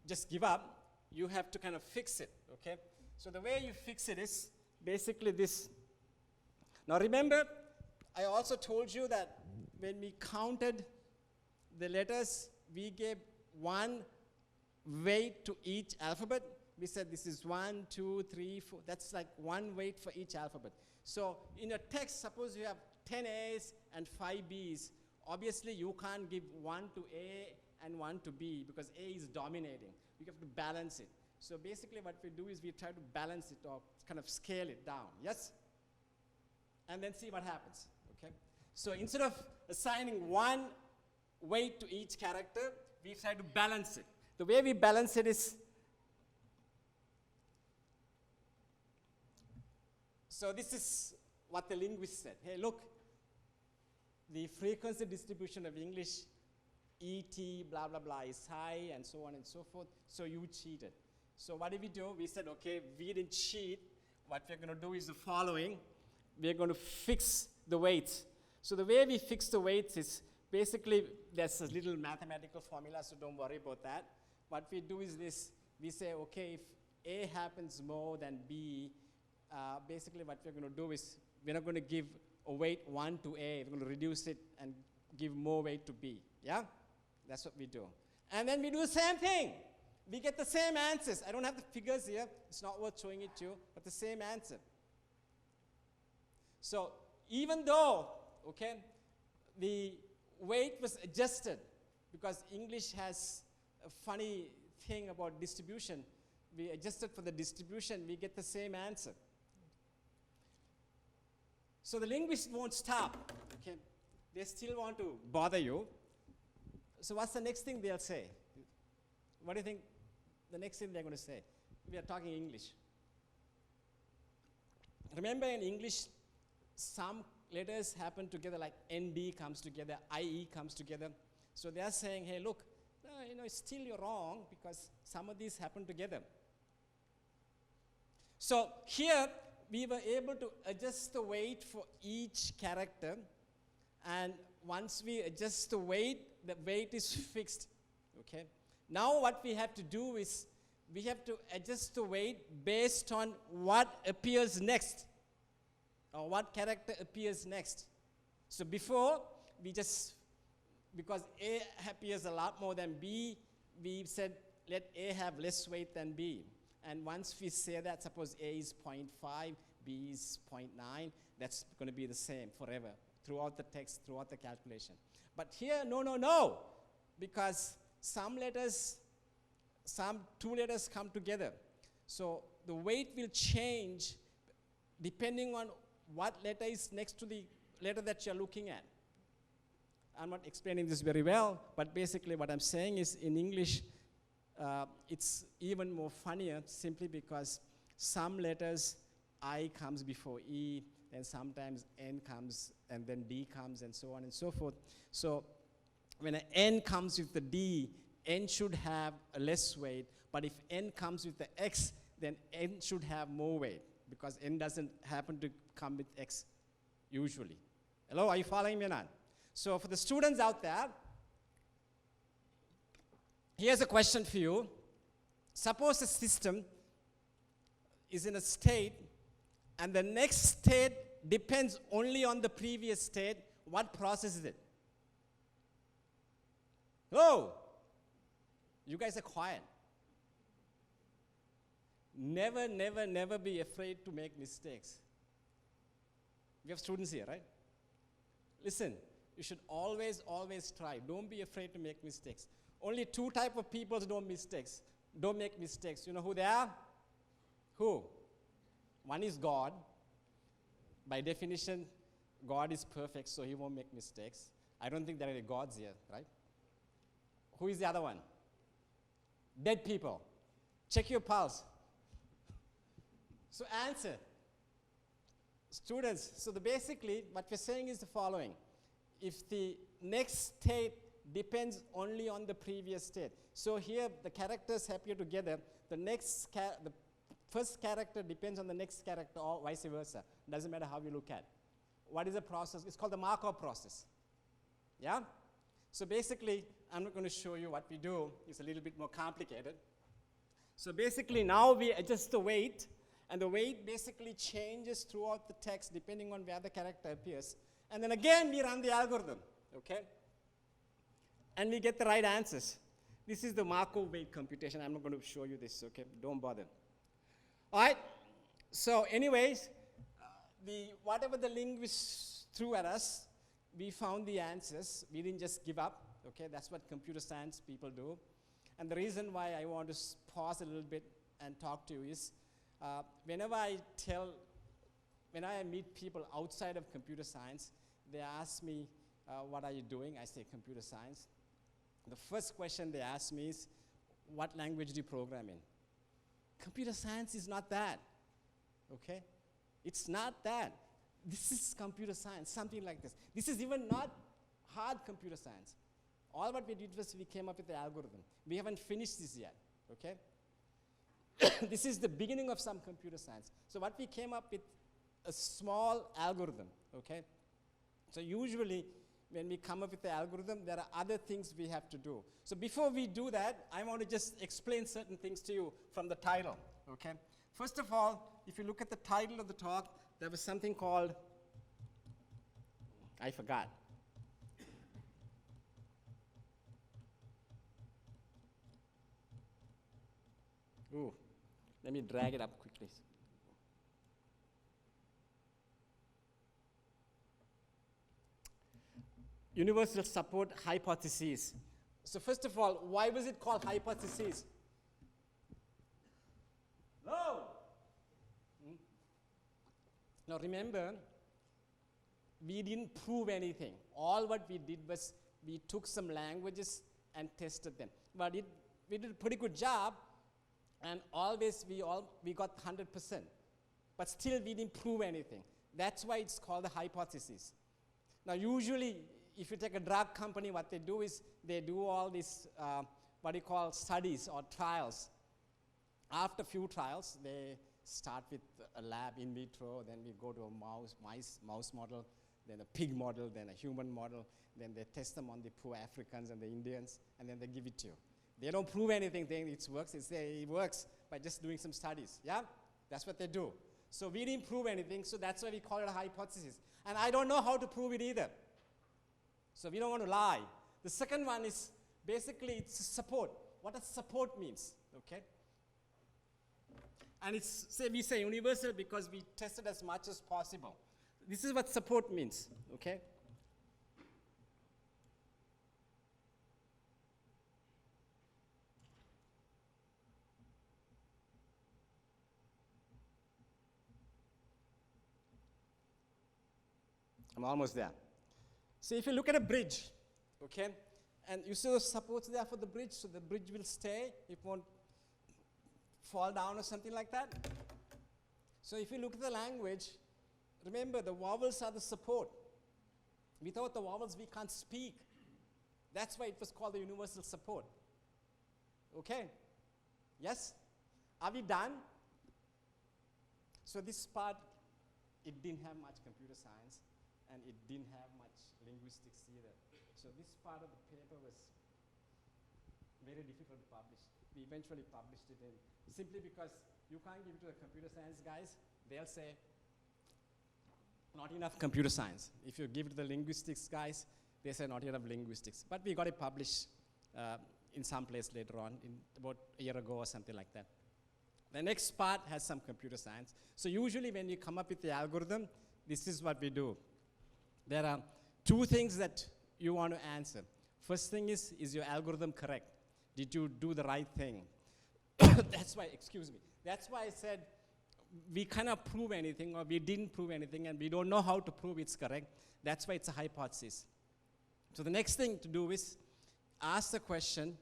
just give up. You have to kind of fix it. Okay. So the way you fix it is basically this. Now remember, I also told you that when we counted the letters, we gave one weight to each alphabet. We said this is 1, 2, 3, 4. That's like one weight for each alphabet. So in a text, suppose you have 10 A's and 5 B's. Obviously, you can't give 1 to A and 1 to B because A is dominating. You have to balance it. So basically what we do is we try to balance it or kind of scale it down, yes? And then see what happens, okay? So instead of assigning one weight to each character, we try to balance it. The way we balance it is, so this is what the linguist said. Hey, look, the frequency distribution of English, ET, blah, blah, blah, is high, and so on and so forth, so you cheated. So what did we do? We said, okay, we didn't cheat. What we're going to do is the following. We're going to fix the weights. So the way we fix the weights is basically, there's a little mathematical formula, so don't worry about that. What we do is this. We say, okay, if A happens more than B, basically what we're going to do is we're not going to give a weight 1 to A. We're going to reduce it and give more weight to B. Yeah? That's what we do. And then we do the same thing. We get the same answers. I don't have the figures here. It's not worth showing it to you, but the same answer. So even though, okay, the weight was adjusted because English has a funny thing about distribution. We adjusted for the distribution, we get the same answer. So the linguists won't stop, okay? They still want to bother you. So what's the next thing they'll say? What do you think the next thing they're going to say? We are talking English. Remember in English, some letters happen together, like ND comes together, IE comes together. So they are saying, hey, look, still you're wrong because some of these happen together. So here, we were able to adjust the weight for each character, and once we adjust the weight is fixed, okay? Now what we have to do is, we have to adjust the weight based on what appears next, or what character appears next. So before, because A appears a lot more than B, we said, let A have less weight than B. And once we say that, suppose A is 0.5, B is 0.9, that's going to be the same forever, throughout the text, throughout the calculation. But here, no, because some two letters come together. So the weight will change depending on what letter is next to the letter that you're looking at. I'm not explaining this very well, but basically what I'm saying is in English, it's even more funnier simply because some letters, I comes before E, and sometimes N comes, and then D comes, and so on and so forth. So when an N comes with the D, n should have a less weight, but if n comes with the x, then n should have more weight, because n doesn't happen to come with x usually. Hello, are you following me now? So for the students out there, here's a question for you. Suppose a system is in a state, and the next state depends only on the previous state. What process is it? Oh, you guys are quiet. Never, never, never be afraid to make mistakes. We have students here, right? Listen, you should always, always try. Don't be afraid to make mistakes. Only two type of people don't make mistakes. You know who they are? Who? One is God. By definition, God is perfect, so he won't make mistakes. I don't think there are any gods here, right? Who is the other one? Dead people. Check your pulse. So answer. Students, so basically what we're saying is the following. If the next state depends only on the previous state. So here the characters appear together. The first character depends on the next character, or vice versa. Doesn't matter how you look at it. What is the process? It's called the Markov process. Yeah? So basically, I'm not going to show you what we do. It's a little bit more complicated. So basically now we adjust the weight, and the weight basically changes throughout the text depending on where the character appears. And then again we run the algorithm, okay? And we get the right answers. This is the Markov weight computation. I'm not going to show you this, okay? Don't bother. All right? So anyways, whatever the linguists threw at us, we found the answers. We didn't just give up, okay? That's what computer science people do. And the reason why I want to pause a little bit and talk to you is, whenever I meet people outside of computer science, they ask me, what are you doing? I say computer science. The first question they ask me is, what language do you program in? Computer science is not that, okay? It's not that. This is computer science, something like this. This is even not hard computer science. All what we did was we came up with the algorithm. We haven't finished this yet, okay? This is the beginning of some computer science. So what we came up with, a small algorithm, okay? So usually when we come up with the algorithm, there are other things we have to do. So before we do that, I want to just explain certain things to you from the title, okay? First of all, if you look at the title of the talk, there was something called, I forgot. Ooh, let me drag it up quickly. Universal support hypotheses. So first of all, why was it called hypotheses? No. Now remember, we didn't prove anything. All what we did was we took some languages and tested them. But we did a pretty good job, and always we got 100%. But still we didn't prove anything. That's why it's called a hypothesis. Now usually, if you take a drug company, what they do is they do all these, what you call studies or trials. After a few trials, they start with a lab in vitro, then we go to a mouse model, then a pig model, then a human model, then they test them on the poor Africans and the Indians, and then they give it to you. They don't prove anything, they it works, it works by just doing some studies, yeah? That's what they do. So we didn't prove anything, so that's why we call it a hypothesis. And I don't know how to prove it either. So we don't want to lie. The second one is basically it's support. What does support means, okay? And we say universal because we tested as much as possible. This is what support means, okay? I'm almost there. So if you look at a bridge, okay, and you see the supports there for the bridge, so the bridge will stay, it won't fall down or something like that. So if you look at the language, remember the vowels are the support. Without the vowels, we can't speak. That's why it was called the universal support. Okay? Yes? Are we done? So this part, it didn't have much computer science, and it didn't have much linguistics either. So this part of the paper was very difficult to publish. We eventually published it in, simply because you can't give it to the computer science guys. They'll say, not enough computer science. If you give it to the linguistics guys, they say not enough linguistics. But we got it published in some place later on, in about a year ago or something like that. The next part has some computer science. So usually when you come up with the algorithm, this is what we do. There are two things that you want to answer. First thing is your algorithm correct? Did you do the right thing? That's why, excuse me, that's why I said we cannot prove anything, or we didn't prove anything, and we don't know how to prove it's correct. That's why it's a hypothesis. So the next thing to do is ask the question,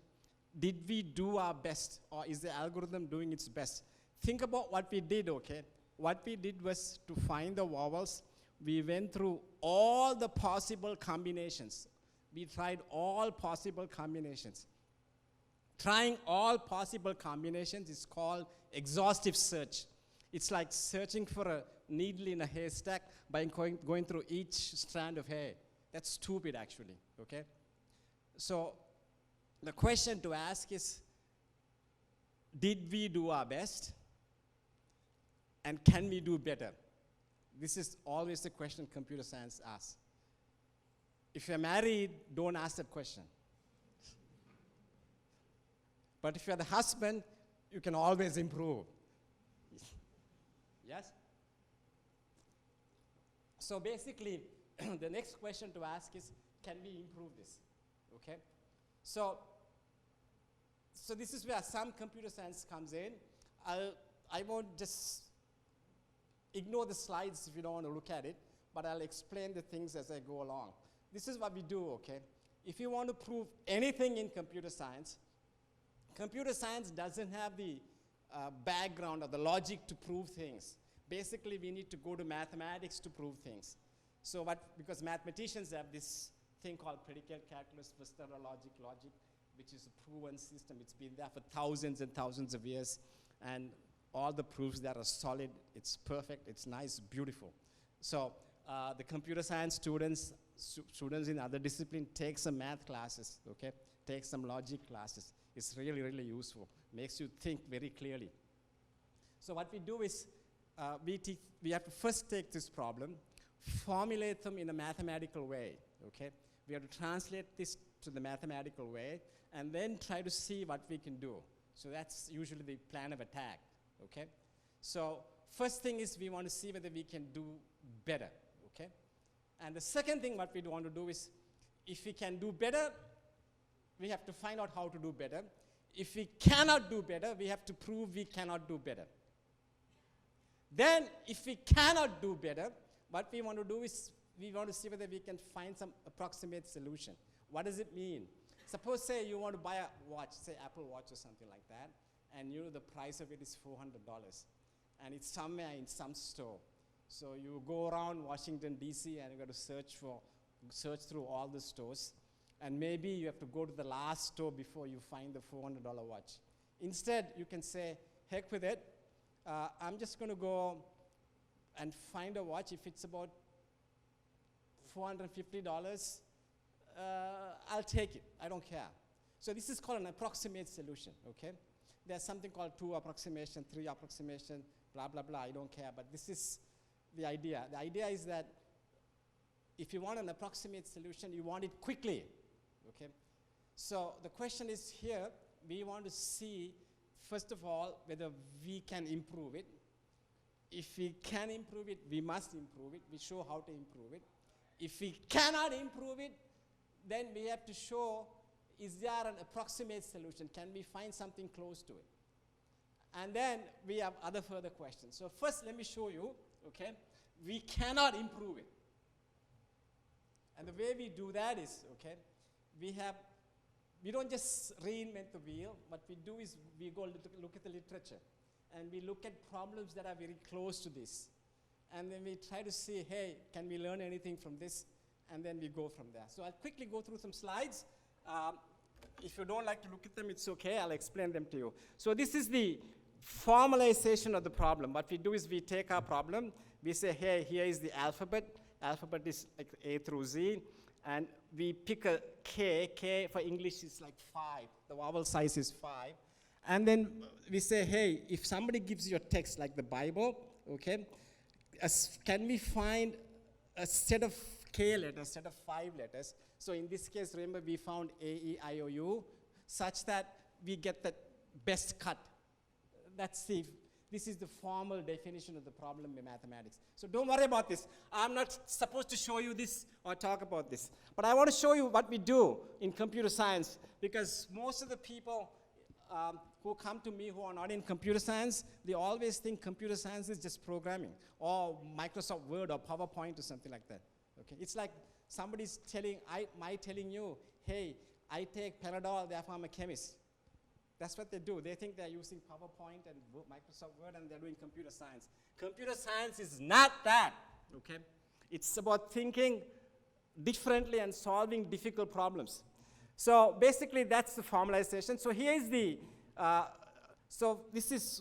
did we do our best, or is the algorithm doing its best? Think about what we did, okay? What we did was to find the vowels. We went through all the possible combinations. We tried all possible combinations. Trying all possible combinations is called exhaustive search. It's like searching for a needle in a haystack by going through each strand of hair. That's stupid, actually, okay? So the question to ask is, did we do our best? And can we do better? This is always the question computer science asks. If you're married, don't ask that question. But if you're the husband, you can always improve. Yes? So basically, the next question to ask is, can we improve this? Okay? So this is where some computer science comes in. I won't just ignore the slides if you don't want to look at it, but I'll explain the things as I go along. This is what we do, okay? If you want to prove anything in computer science doesn't have the background or the logic to prove things. Basically, we need to go to mathematics to prove things. So because mathematicians have this thing called predicate calculus, versatile logic, which is a proven system. It's been there for thousands and thousands of years, and all the proofs that are solid, it's perfect, it's nice, beautiful. So the computer science students in other disciplines take some math classes, okay? Take some logic classes. It's really, really useful. Makes you think very clearly. So what we do is we have to first take this problem, formulate them in a mathematical way, okay? We have to translate this to the mathematical way, and then try to see what we can do. So that's usually the plan of attack, okay? So first thing is we want to see whether we can do better, okay? And the second thing what we want to do is, if we can do better, we have to find out how to do better. If we cannot do better, we have to prove we cannot do better. Then, if we cannot do better, what we want to do is we want to see whether we can find some approximate solution. What does it mean? Suppose, say, you want to buy a watch, say Apple Watch or something like that, and you know the price of it is $400, and it's somewhere in some store. So you go around Washington, D.C., and you got to search through all the stores, and maybe you have to go to the last store before you find the $400 watch. Instead, you can say, heck with it, I'm just going to go and find a watch. If it's about $450, I'll take it. I don't care. So this is called an approximate solution, okay? There's something called 2 approximation, 3 approximation, blah, blah, blah. I don't care. But this is the idea. The idea is that if you want an approximate solution, you want it quickly, okay? So the question is here, we want to see, first of all, whether we can improve it. If we can improve it, we must improve it. We show how to improve it. If we cannot improve it, then we have to show, is there an approximate solution? Can we find something close to it? And then we have other further questions. So first, let me show you, okay? We cannot improve it. And the way we do that is, okay, we don't just reinvent the wheel. What we do is we go look at the literature, and we look at problems that are very close to this. And then we try to see, hey, can we learn anything from this? And then we go from there. So I'll quickly go through some slides. If you don't like to look at them, it's okay. I'll explain them to you. So this is the formalization of the problem. What we do is we take our problem, we say, hey, here is the alphabet. Alphabet is like A through Z. And we pick a K. K for English is like 5. The vowel size is 5. And then we say, hey, if somebody gives you a text like the Bible, okay, can we find a set of K letters, set of 5 letters? So in this case, remember, we found A, E, I, O, U, such that we get the best cut. This is the formal definition of the problem in mathematics. So don't worry about this. I'm not supposed to show you this or talk about this. But I want to show you what we do in computer science, because most of the people who come to me who are not in computer science, they always think computer science is just programming or Microsoft Word or PowerPoint or something like that. Okay? It's like somebody's telling you, hey, I take Panadol, therefore I'm a chemist. That's what they do. They think they're using PowerPoint and Microsoft Word and they're doing computer science. Computer science is not that, okay? It's about thinking differently and solving difficult problems. So basically that's the formalization. So here is the,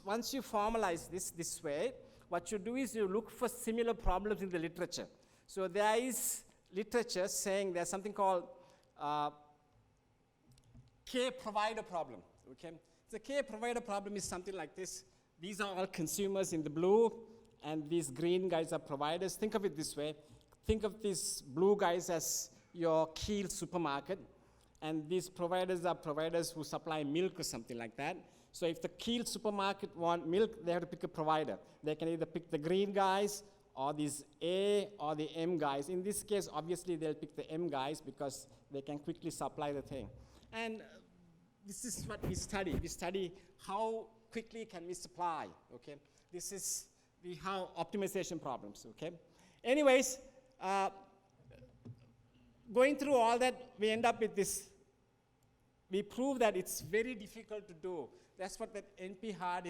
once you formalize this way, what you do is you look for similar problems in the literature. So there is literature saying there's something called K-provider problem. Okay? The K-provider problem is something like this. These are all consumers in the blue, and these green guys are providers. Think of it this way. Think of these blue guys as your Kiel supermarket, and these providers are providers who supply milk or something like that. So if the Kiel supermarket want milk, they have to pick a provider. They can either pick the green guys or these A or the M guys. In this case, obviously, they'll pick the M guys because they can quickly supply the thing. And this is what we study. We study how quickly can we supply, okay? This is how optimization problems, okay? Anyways, going through all that, we end up with this. We prove that it's very difficult to do. That's what that NP-hard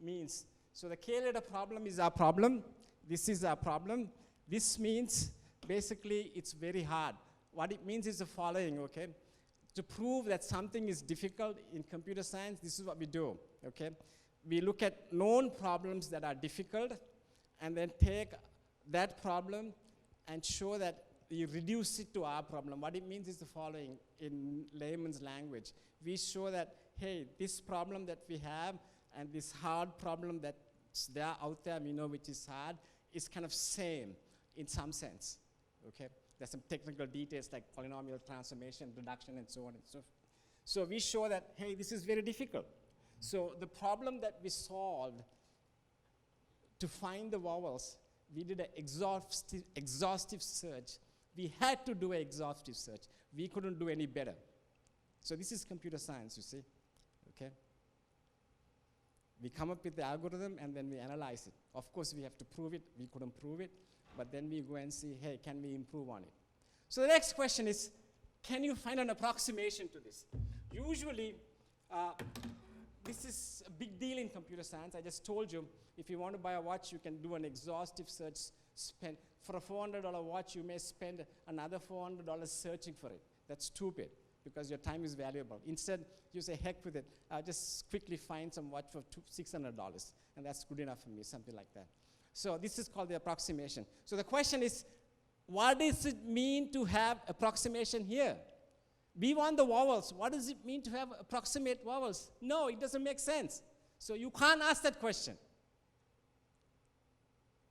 means. So the K-letter problem is our problem. This is our problem. This means basically it's very hard. What it means is the following, okay? To prove that something is difficult in computer science, this is what we do, okay? We look at known problems that are difficult and then take that problem and show that we reduce it to our problem. What it means is the following in layman's language. We show that, hey, this problem that we have and this hard problem that's there out there, we know which is hard, is kind of same in some sense, okay? There's some technical details like polynomial transformation, reduction, and so on and so forth. So we show that, hey, this is very difficult. So the problem that we solved to find the vowels, we did an exhaustive search. We had to do an exhaustive search. We couldn't do any better. So this is computer science, you see, okay? We come up with the algorithm and then we analyze it. Of course, we have to prove it. We couldn't prove it. But then we go and see, hey, can we improve on it? So the next question is, can you find an approximation to this? Usually, this is a big deal in computer science. I just told you, if you want to buy a watch, you can do an exhaustive search. For a $400 watch, you may spend another $400 searching for it. That's stupid, because your time is valuable. Instead, you say, heck with it. I'll just quickly find some watch for $600, and that's good enough for me, something like that. So this is called the approximation. So the question is, what does it mean to have approximation here? We want the vowels. What does it mean to have approximate vowels? No, it doesn't make sense. So you can't ask that question.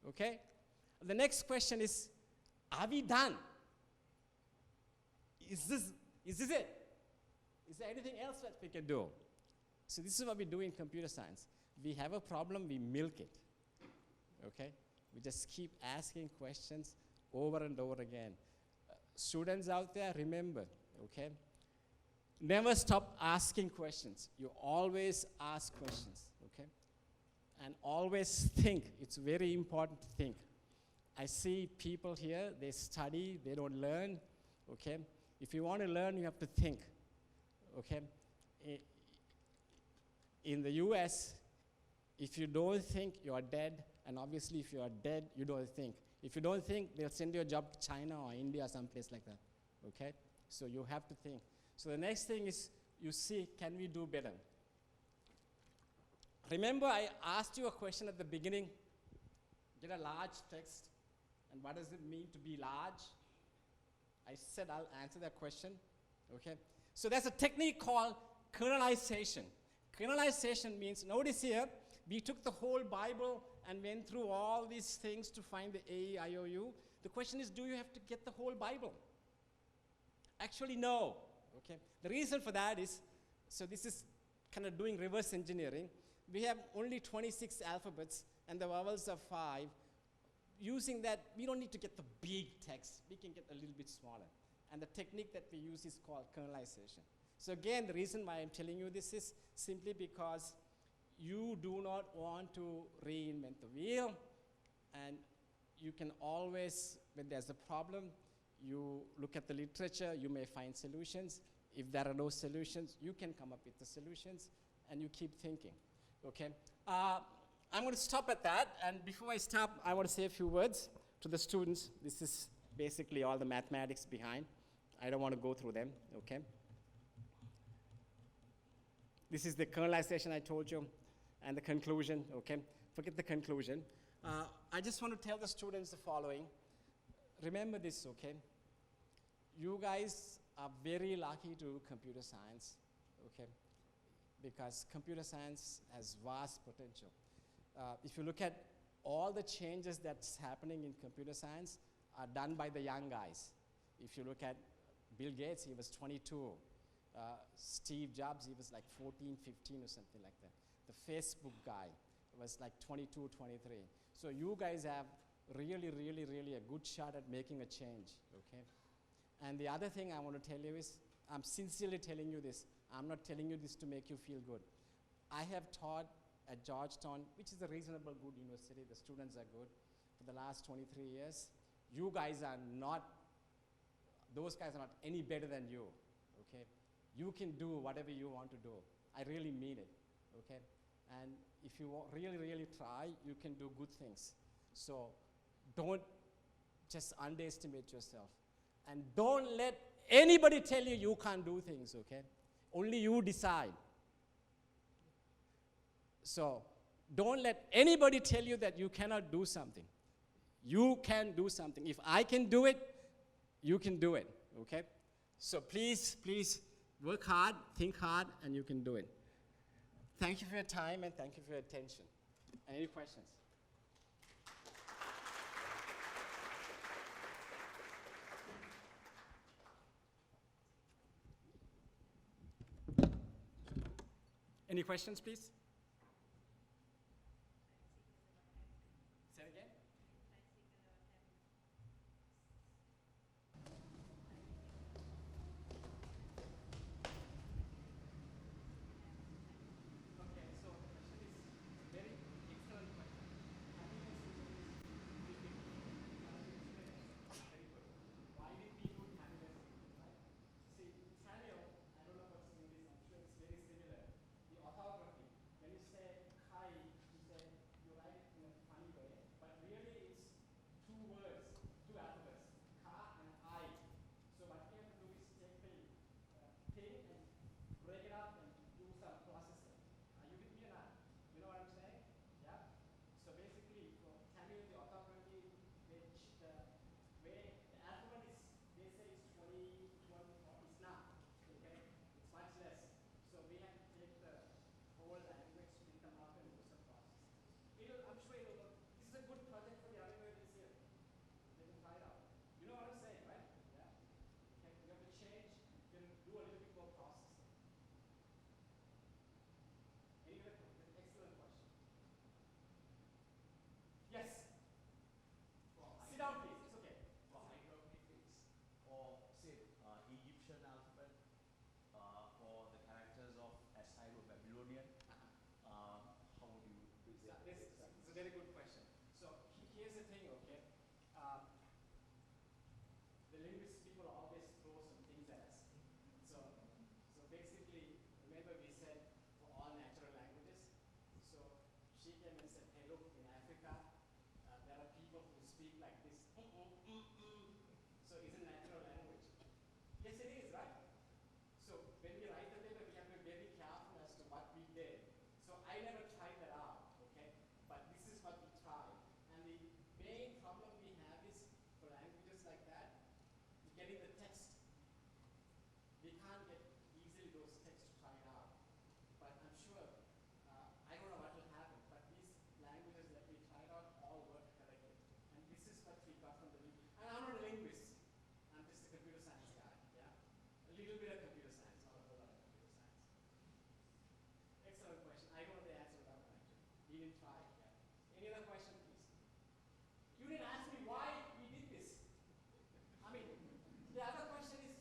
Okay? The next question is, are we done? Is this it? Is there anything else that we can do? So this is what we do in computer science. We have a problem, we milk it. Okay? We just keep asking questions over and over again. Students out there, remember, okay? Never stop asking questions. You always ask questions, okay? And always think. It's very important to think. I see people here, they study, they don't learn, okay? If you want to learn, you have to think, okay? In the US, if you don't think, you are dead. And obviously, if you are dead, you don't think. If you don't think, they'll send you a job to China or India or someplace like that, okay? So you have to think. So the next thing is you see, can we do better? Remember, I asked you a question at the beginning. Get a large text, and what does it mean to be large? I said I'll answer that question, okay? So there's a technique called kernelization. Kernelization means, notice here, we took the whole Bible and went through all these things to find the A-E-I-O-U. The question is, do you have to get the whole Bible? Actually, no, okay? The reason for that is, so this is kind of doing reverse engineering. We have only 26 alphabets, and the vowels are 5. Using that, we don't need to get the big text. We can get a little bit smaller. And the technique that we use is called kernelization. So again, the reason why I'm telling you this is simply because you do not want to reinvent the wheel, and you can always, when there's a problem, you look at the literature, you may find solutions. If there are no solutions, you can come up with the solutions, and you keep thinking, okay? I'm going to stop at that, and before I stop, I want to say a few words to the students. This is basically all the mathematics behind. I don't want to go through them, okay? This is the kernelization I told you, and the conclusion, okay? Forget the conclusion. I just want to tell the students the following. Remember this, okay? You guys are very lucky to do computer science, okay? Because computer science has vast potential. If you look at all the changes that's happening in computer science are done by the young guys. If you look at Bill Gates, he was 22. Steve Jobs, he was like 14, 15 or something like that. The Facebook guy was like 22, 23. So you guys have really, really, really a good shot at making a change, okay? And the other thing I want to tell you is, I'm sincerely telling you this. I'm not telling you this to make you feel good. I have taught at Georgetown, which is a reasonable good university. The students are good for the last 23 years. You guys are not, those guys are not any better than you, okay? You can do whatever you want to do. I really mean it, okay? And if you really, really try, you can do good things. So don't just underestimate yourself. And don't let anybody tell you you can't do things, okay? Only you decide. So don't let anybody tell you that you cannot do something. You can do something. If I can do it, you can do it, okay? So please, please work hard, think hard, and you can do it. Thank you for your time, and thank you for your attention. Any questions? Any questions, please? Say it again. Okay, so the question is very excellent question. Very good. Why did we do Tamil? Right? See, Tamil, I don't know what's in this, I'm sure it's very similar. The orthography, when you say kai, you say you write it in a funny way, but really it's two words, two alphabets, ka and I. So what we have to do is take the thing and break it up and do some processing. Are you with me or not? You know what I'm saying? Yeah? So basically, for Tamil, the orthography, which the way the alphabet is, they say it's 20, 40, it's not. Okay? It's much less. So we have to take the whole language, split them up, and do some processing. I'm sure it'll look, this is a good project for the undergraduates here. They can try it out. You know what I'm saying, right? Yeah? Okay, you have to change, you can do a little bit more processing. Any other questions? Excellent question. Yes? Sit down, please. It's okay. For hieroglyphics or say Egyptian alphabet for the characters of Assyro-Babylonian, how would you present This is a very good question. So here's the thing, okay? The linguist people always throw some things at us. So basically, remember we said for all natural languages. So she came and said, hey, look, in Africa, there are people who speak like this. So it's a natural language. Yes, it is, right? So getting the text. We can't get easily those texts to try it out. But I'm sure, I don't know what will happen, but these languages that we tried out all work correctly. And this is what we got from the linguist. And I'm not a linguist. I'm just a computer science guy, yeah? A little bit of computer science, not a whole lot of computer science. Excellent question. I don't know the answer to that one actually. We didn't try it yet. Any other question, please? You didn't ask me why we did this. I mean, the other question is,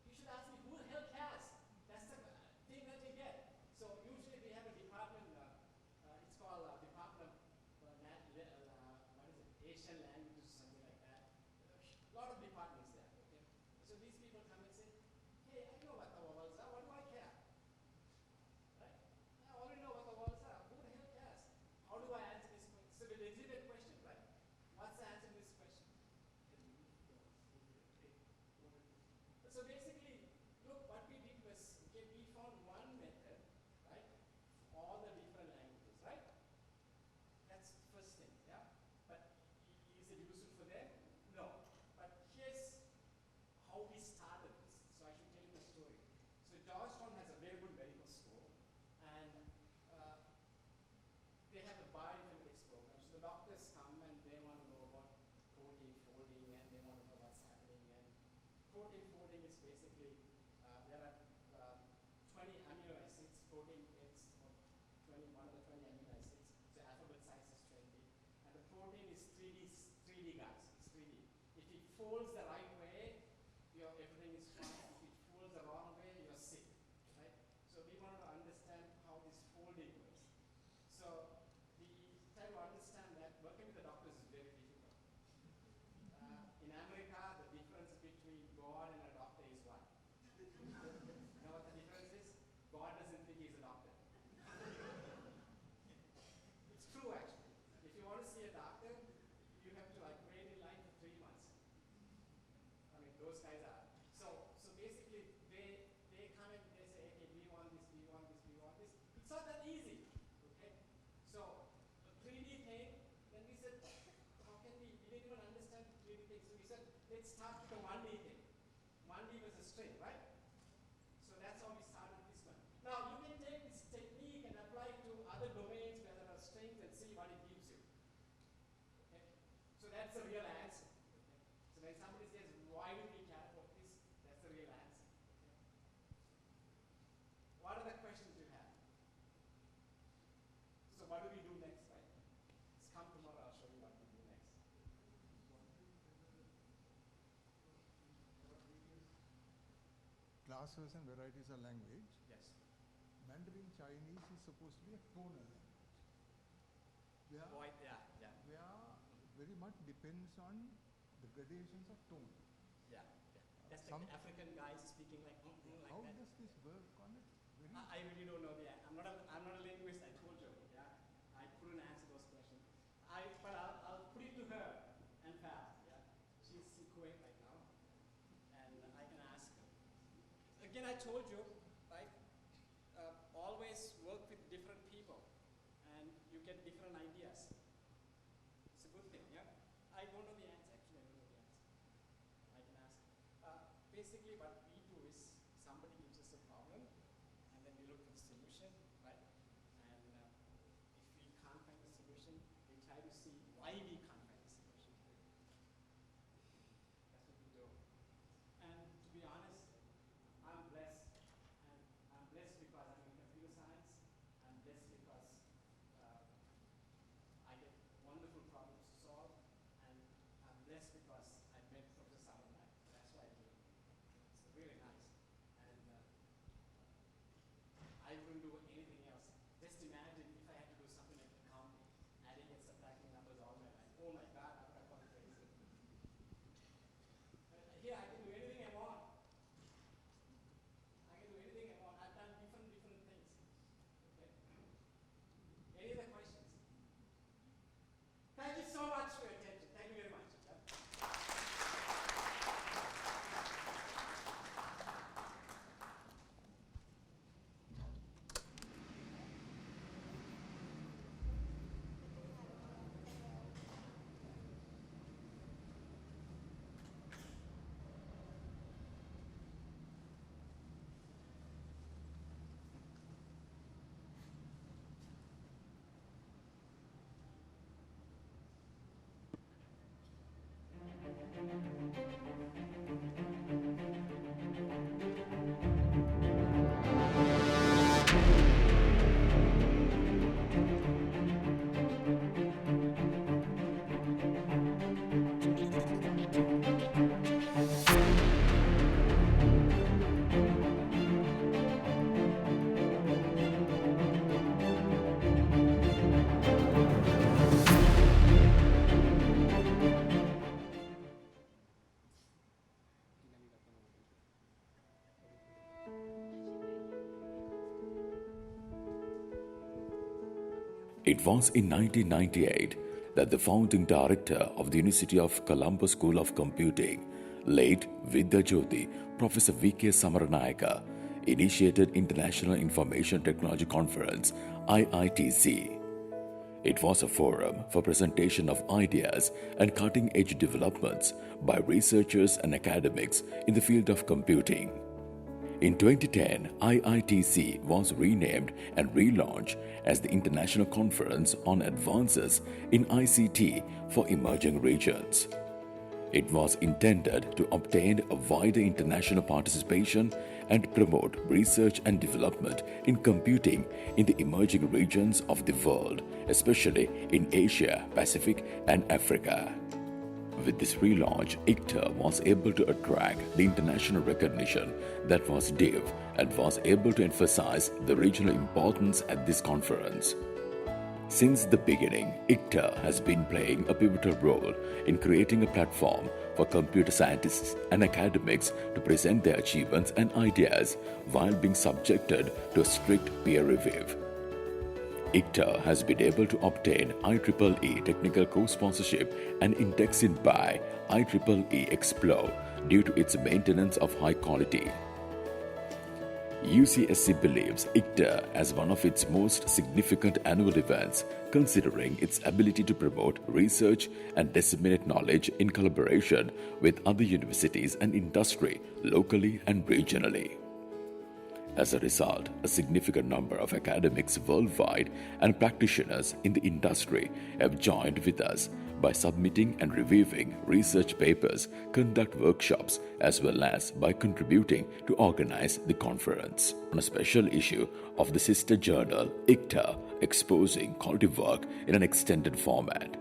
you should ask me who the hell cares? That's the thing that you get. So usually we have a department, it's called Department of what is it, Asian languages or something like that. A lot of departments there, okay? So these people come and say, hey, I know what the vowels are, what do I care? Right? I already know what the vowels are, who the hell cares? How do I answer this question? It's a legitimate question, right? What's the answer to this question? So basically, look, what we did was, okay, we found one method, right, for all the different languages, right? That's the first thing, yeah? But is it useful for them? No. But here's how we started this. So I should tell you a story. So Georgetown has a very good medical school, and they have a bioinformatics program. So the doctors come and they want to know about protein folding, and they want to know what's happening. And protein folding is basically, there are 20 amino acids. Protein is 21 of the 20 amino acids. So alphabet size is 20. And the protein is 3D guys. It's 3D. If it folds the right way, everything is fine. If it folds the wrong way, you're sick. Right? So we wanted to understand how this folding works. So we try to understand that working with the doctors is very difficult. In America, the difference between God and a doctor is what? You know what the difference is? God doesn't think he's a doctor. It's true actually. If you want to see a doctor, you have to like wait in line for 3 months. I mean, those guys are. So basically, they come and they say, okay, we want this, we want this, we want this. It's not that easy, okay? So the 3D thing, then we said, how can we didn't even understand the 3D thing. So we said, let's start with the 1D thing. 1D was a string, right? So that's how we started this one. Now you can take this technique and apply it to other domains where there are strings and see what it gives you. Okay? So that's the real answer. Okay? So when somebody says, why do we care about this? That's the real answer. Okay? What are the questions you have? So what do we do next, right? Let's come tomorrow, I'll show you what we do next. Classes and varieties of language. Yes. Mandarin Chinese is supposed to be a tonal language. Where, Yeah. where very much depends on the gradations of tone. Yeah. That's Some- like the African guys speaking like How that. does this work on it? Very I really don't know the. I'm not a linguist. I told you. Yeah. I couldn't answer those questions. But I'll put it to her and Fab. Yeah. She's in Kuwait right now, and I can ask her. Again, I told you, right? Always work with different people, and you get different ideas. It's a good thing. Yeah. I don't know the answer. Actually, I don't know the answer. I can ask. Basically, what we do is somebody gives us a problem, and then we look for the solution, right? And if we can't find the solution, we try to see why we can't find the solution. That's what we do. And to be honest, I'm blessed. It was in 1998 that the founding director of the University of Colombo School of Computing, late Vidya Jyothi, Professor V.K. Samaranayake, initiated International Information Technology Conference, IITC. It was a forum for presentation of ideas and cutting-edge developments by researchers and academics in the field of computing. In 2010, IITC was renamed and relaunched as the International Conference on Advances in ICT for Emerging Regions. It was intended to obtain a wider international participation and promote research and development in computing in the emerging regions of the world, especially in Asia, Pacific, and Africa. With this relaunch, ICTA was able to attract the international recognition that was due and was able to emphasize the regional importance at this conference. Since the beginning, ICTA has been playing a pivotal role in creating a platform for computer scientists and academics to present their achievements and ideas while being subjected to a strict peer review. ICTA has been able to obtain IEEE technical co-sponsorship and indexing by IEEE Explore due to its maintenance of high quality. UCSC believes ICTA as one of its most significant annual events, considering its ability to promote research and disseminate knowledge in collaboration with other universities and industry, locally and regionally. As a result, a significant number of academics worldwide and practitioners in the industry have joined with us by submitting and reviewing research papers, conduct workshops, as well as by contributing to organize the conference. On a special issue of the sister journal, ICTA, exposing quality work in an extended format.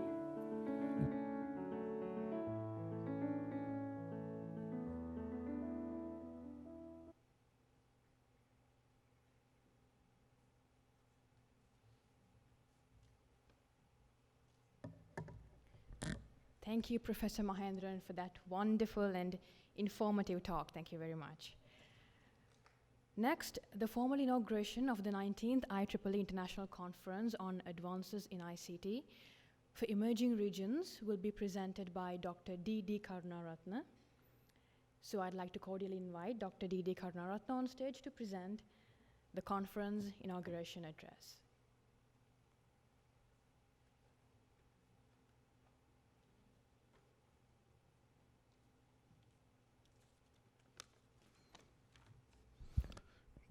Thank you, Professor Mahendran, for that wonderful and informative talk. Thank you very much. Next, the formal inauguration of the 19th IEEE International Conference on Advances in ICT for Emerging Regions will be presented by Dr. D.D. Karunaratne. So I'd like to cordially invite Dr. D.D. Karunaratne on stage to present the conference inauguration address.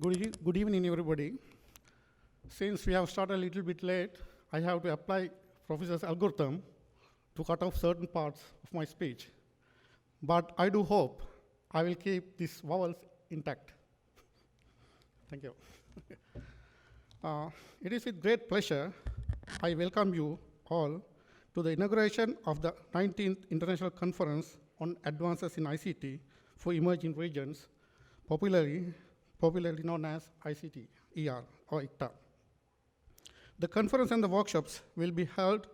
Good evening, everybody. Since we have started a little bit late, I have to apply Professor's algorithm to cut off certain parts of my speech. But I do hope I will keep these vowels intact. Thank you. It is with great pleasure I welcome you all to the inauguration of the 19th International Conference on Advances in ICT for Emerging Regions, popularly known as ICT, ER, or ICTA. The conference and the workshops will be held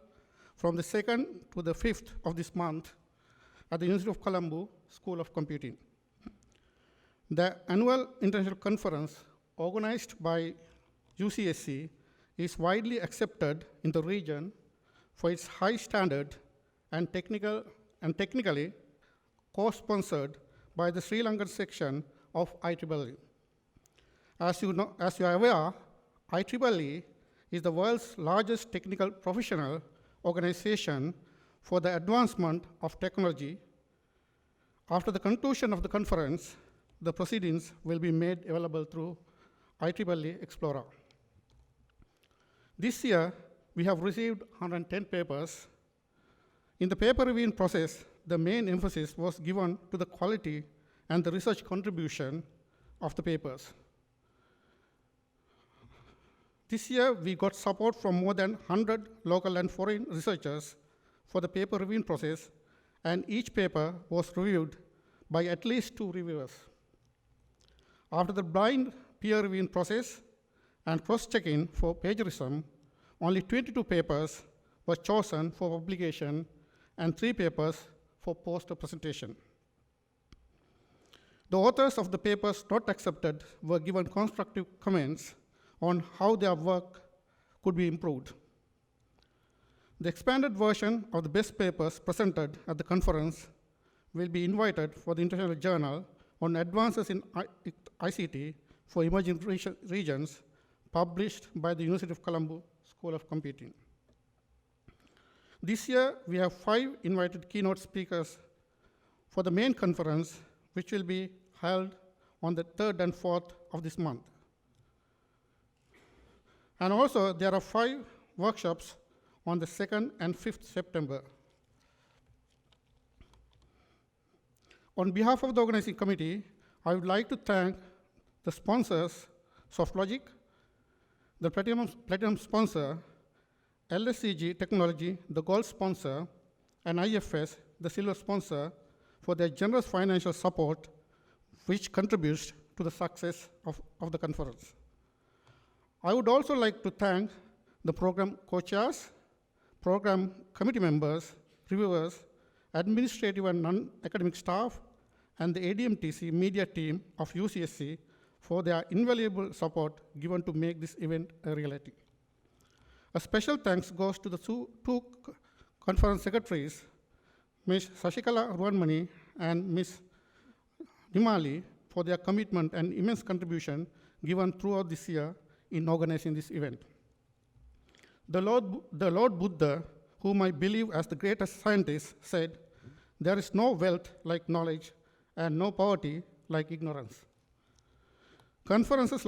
from the 2nd to the 5th of this month at the University of Colombo School of Computing. The annual international conference organized by UCSC is widely accepted in the region for its high standard and technically co-sponsored by the Sri Lankan section of IEEE. As you are aware, IEEE is the world's largest technical professional organization for the advancement of technology. After the conclusion of the conference, the proceedings will be made available through IEEE Explorer. This year, we have received 110 papers. In the paper reviewing process, the main emphasis was given to the quality and the research contribution of the papers. This year, we got support from more than 100 local and foreign researchers for the paper reviewing process, and each paper was reviewed by at least 2 reviewers. After the blind peer reviewing process and cross-checking for plagiarism, only 22 papers were chosen for publication and 3 papers for poster presentation. The authors of the papers not accepted were given constructive comments on how their work could be improved. The expanded version of the best papers presented at the conference will be invited for the International Journal on Advances in ICT for Emerging Regions, published by the University of Colombo School of Computing. This year, we have 5 invited keynote speakers for the main conference, which will be held on the 3rd and 4th of this month. And also, there are 5 workshops on the 2nd and 5th September. On behalf of the organizing committee, I would like to thank the sponsors, SoftLogic, the platinum sponsor, LSCG Technology, the gold sponsor, and IFS, the silver sponsor, for their generous financial support, which contributes to the success of the conference. I would also like to thank the program co-chairs, program committee members, reviewers, administrative and non-academic staff, and the ADMTC media team of UCSC for their invaluable support given to make this event a reality. A special thanks goes to the two conference secretaries, Ms. Sashikala Ruanmani and Ms. Nimali, for their commitment and immense contribution given throughout this year in organizing this event. The Lord Buddha, whom I believe as the greatest scientist, said, "There is no wealth like knowledge and no poverty like ignorance." Conferences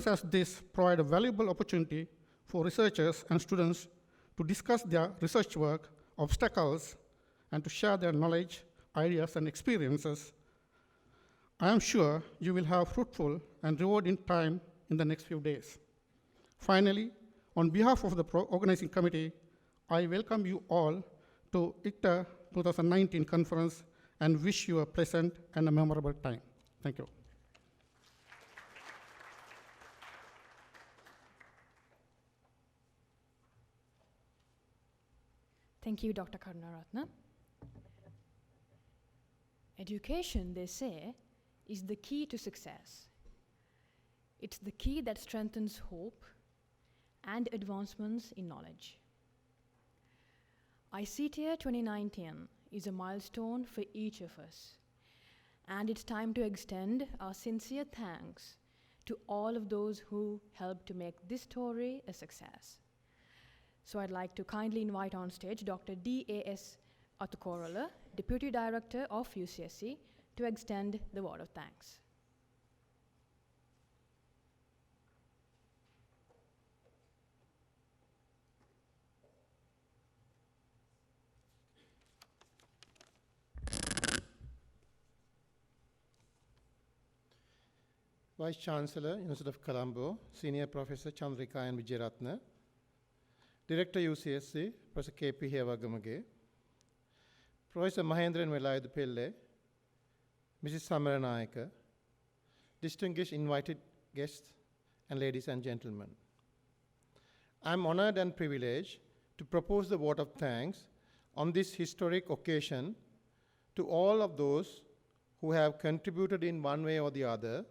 as this provide a valuable opportunity for researchers and students to discuss their research work, obstacles, and to share their knowledge, ideas, and experiences. I am sure you will have fruitful and rewarding time in the next few days. Finally, on behalf of the organizing committee, I welcome you all to ICTA 2019 conference and wish you a pleasant and a memorable time. Thank you. Thank you, Dr. Karunaratne. Education, they say, is the key to success. It's the key that strengthens hope and advancements in knowledge. ICTA 2019 is a milestone for each of us, and it's time to extend our sincere thanks to all of those who helped to make this story a success. So I'd like to kindly invite on stage Dr. D.A.S. Atukorola, Deputy Director of UCSC, to extend the word of thanks. Vice Chancellor, University of Colombo, Senior Professor Chandrika and Vijayaratne, Director UCSC, Professor K.P. Hewagamage, Professor Mahendran Velayudu Pille, Mrs. Samaranayake, distinguished invited guests, and ladies and gentlemen. I'm honored and privileged to propose the vote of thanks on this historic occasion to all of those who have contributed in one way or the other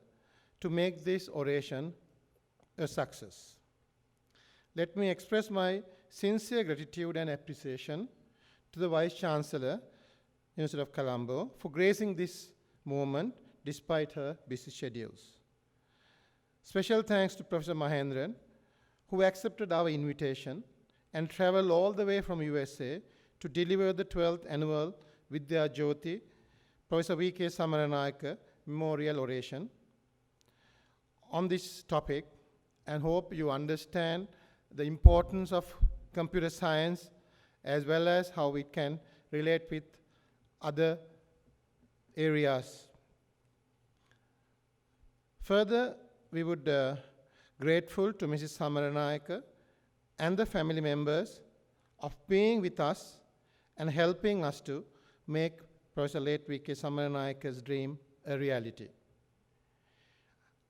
to make this oration a success. Let me express my sincere gratitude and appreciation to the Vice Chancellor, University of Colombo, for gracing this moment despite her busy schedules. Special thanks to Professor Mahendran, who accepted our invitation and traveled all the way from USA to deliver the 12th annual Vidya Jyothi, Professor V.K. Samaranayake Memorial Oration on this topic, and hope you understand the importance of computer science as well as how it can relate with other areas. Further, we would grateful to Mrs. Samaranayake and the family members of being with us and helping us to make Professor late V.K. Samaranayake's dream a reality.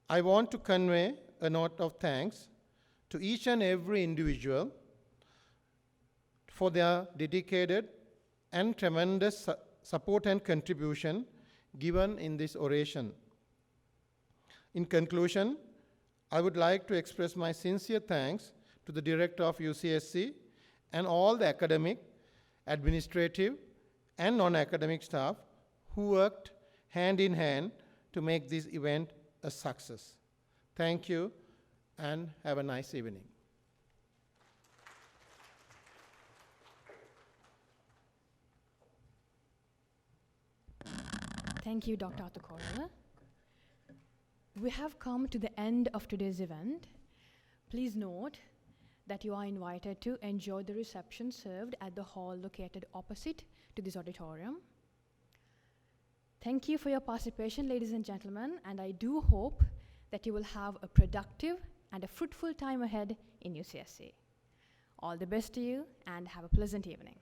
I want to convey a note of thanks to each and every individual for their dedicated and tremendous support and contribution given in this oration. In conclusion, I would like to express my sincere thanks to the Director of UCSC and all the academic, administrative, and non-academic staff who worked hand in hand to make this event a success. Thank you, and have a nice evening. Thank you, Dr. Athukorala. We have come to the end of today's event. Please note that you are invited to enjoy the reception served at the hall located opposite to this auditorium. Thank you for your participation, ladies and gentlemen, and I do hope that you will have a productive and a fruitful time ahead in UCSC. All the best to you, and have a pleasant evening.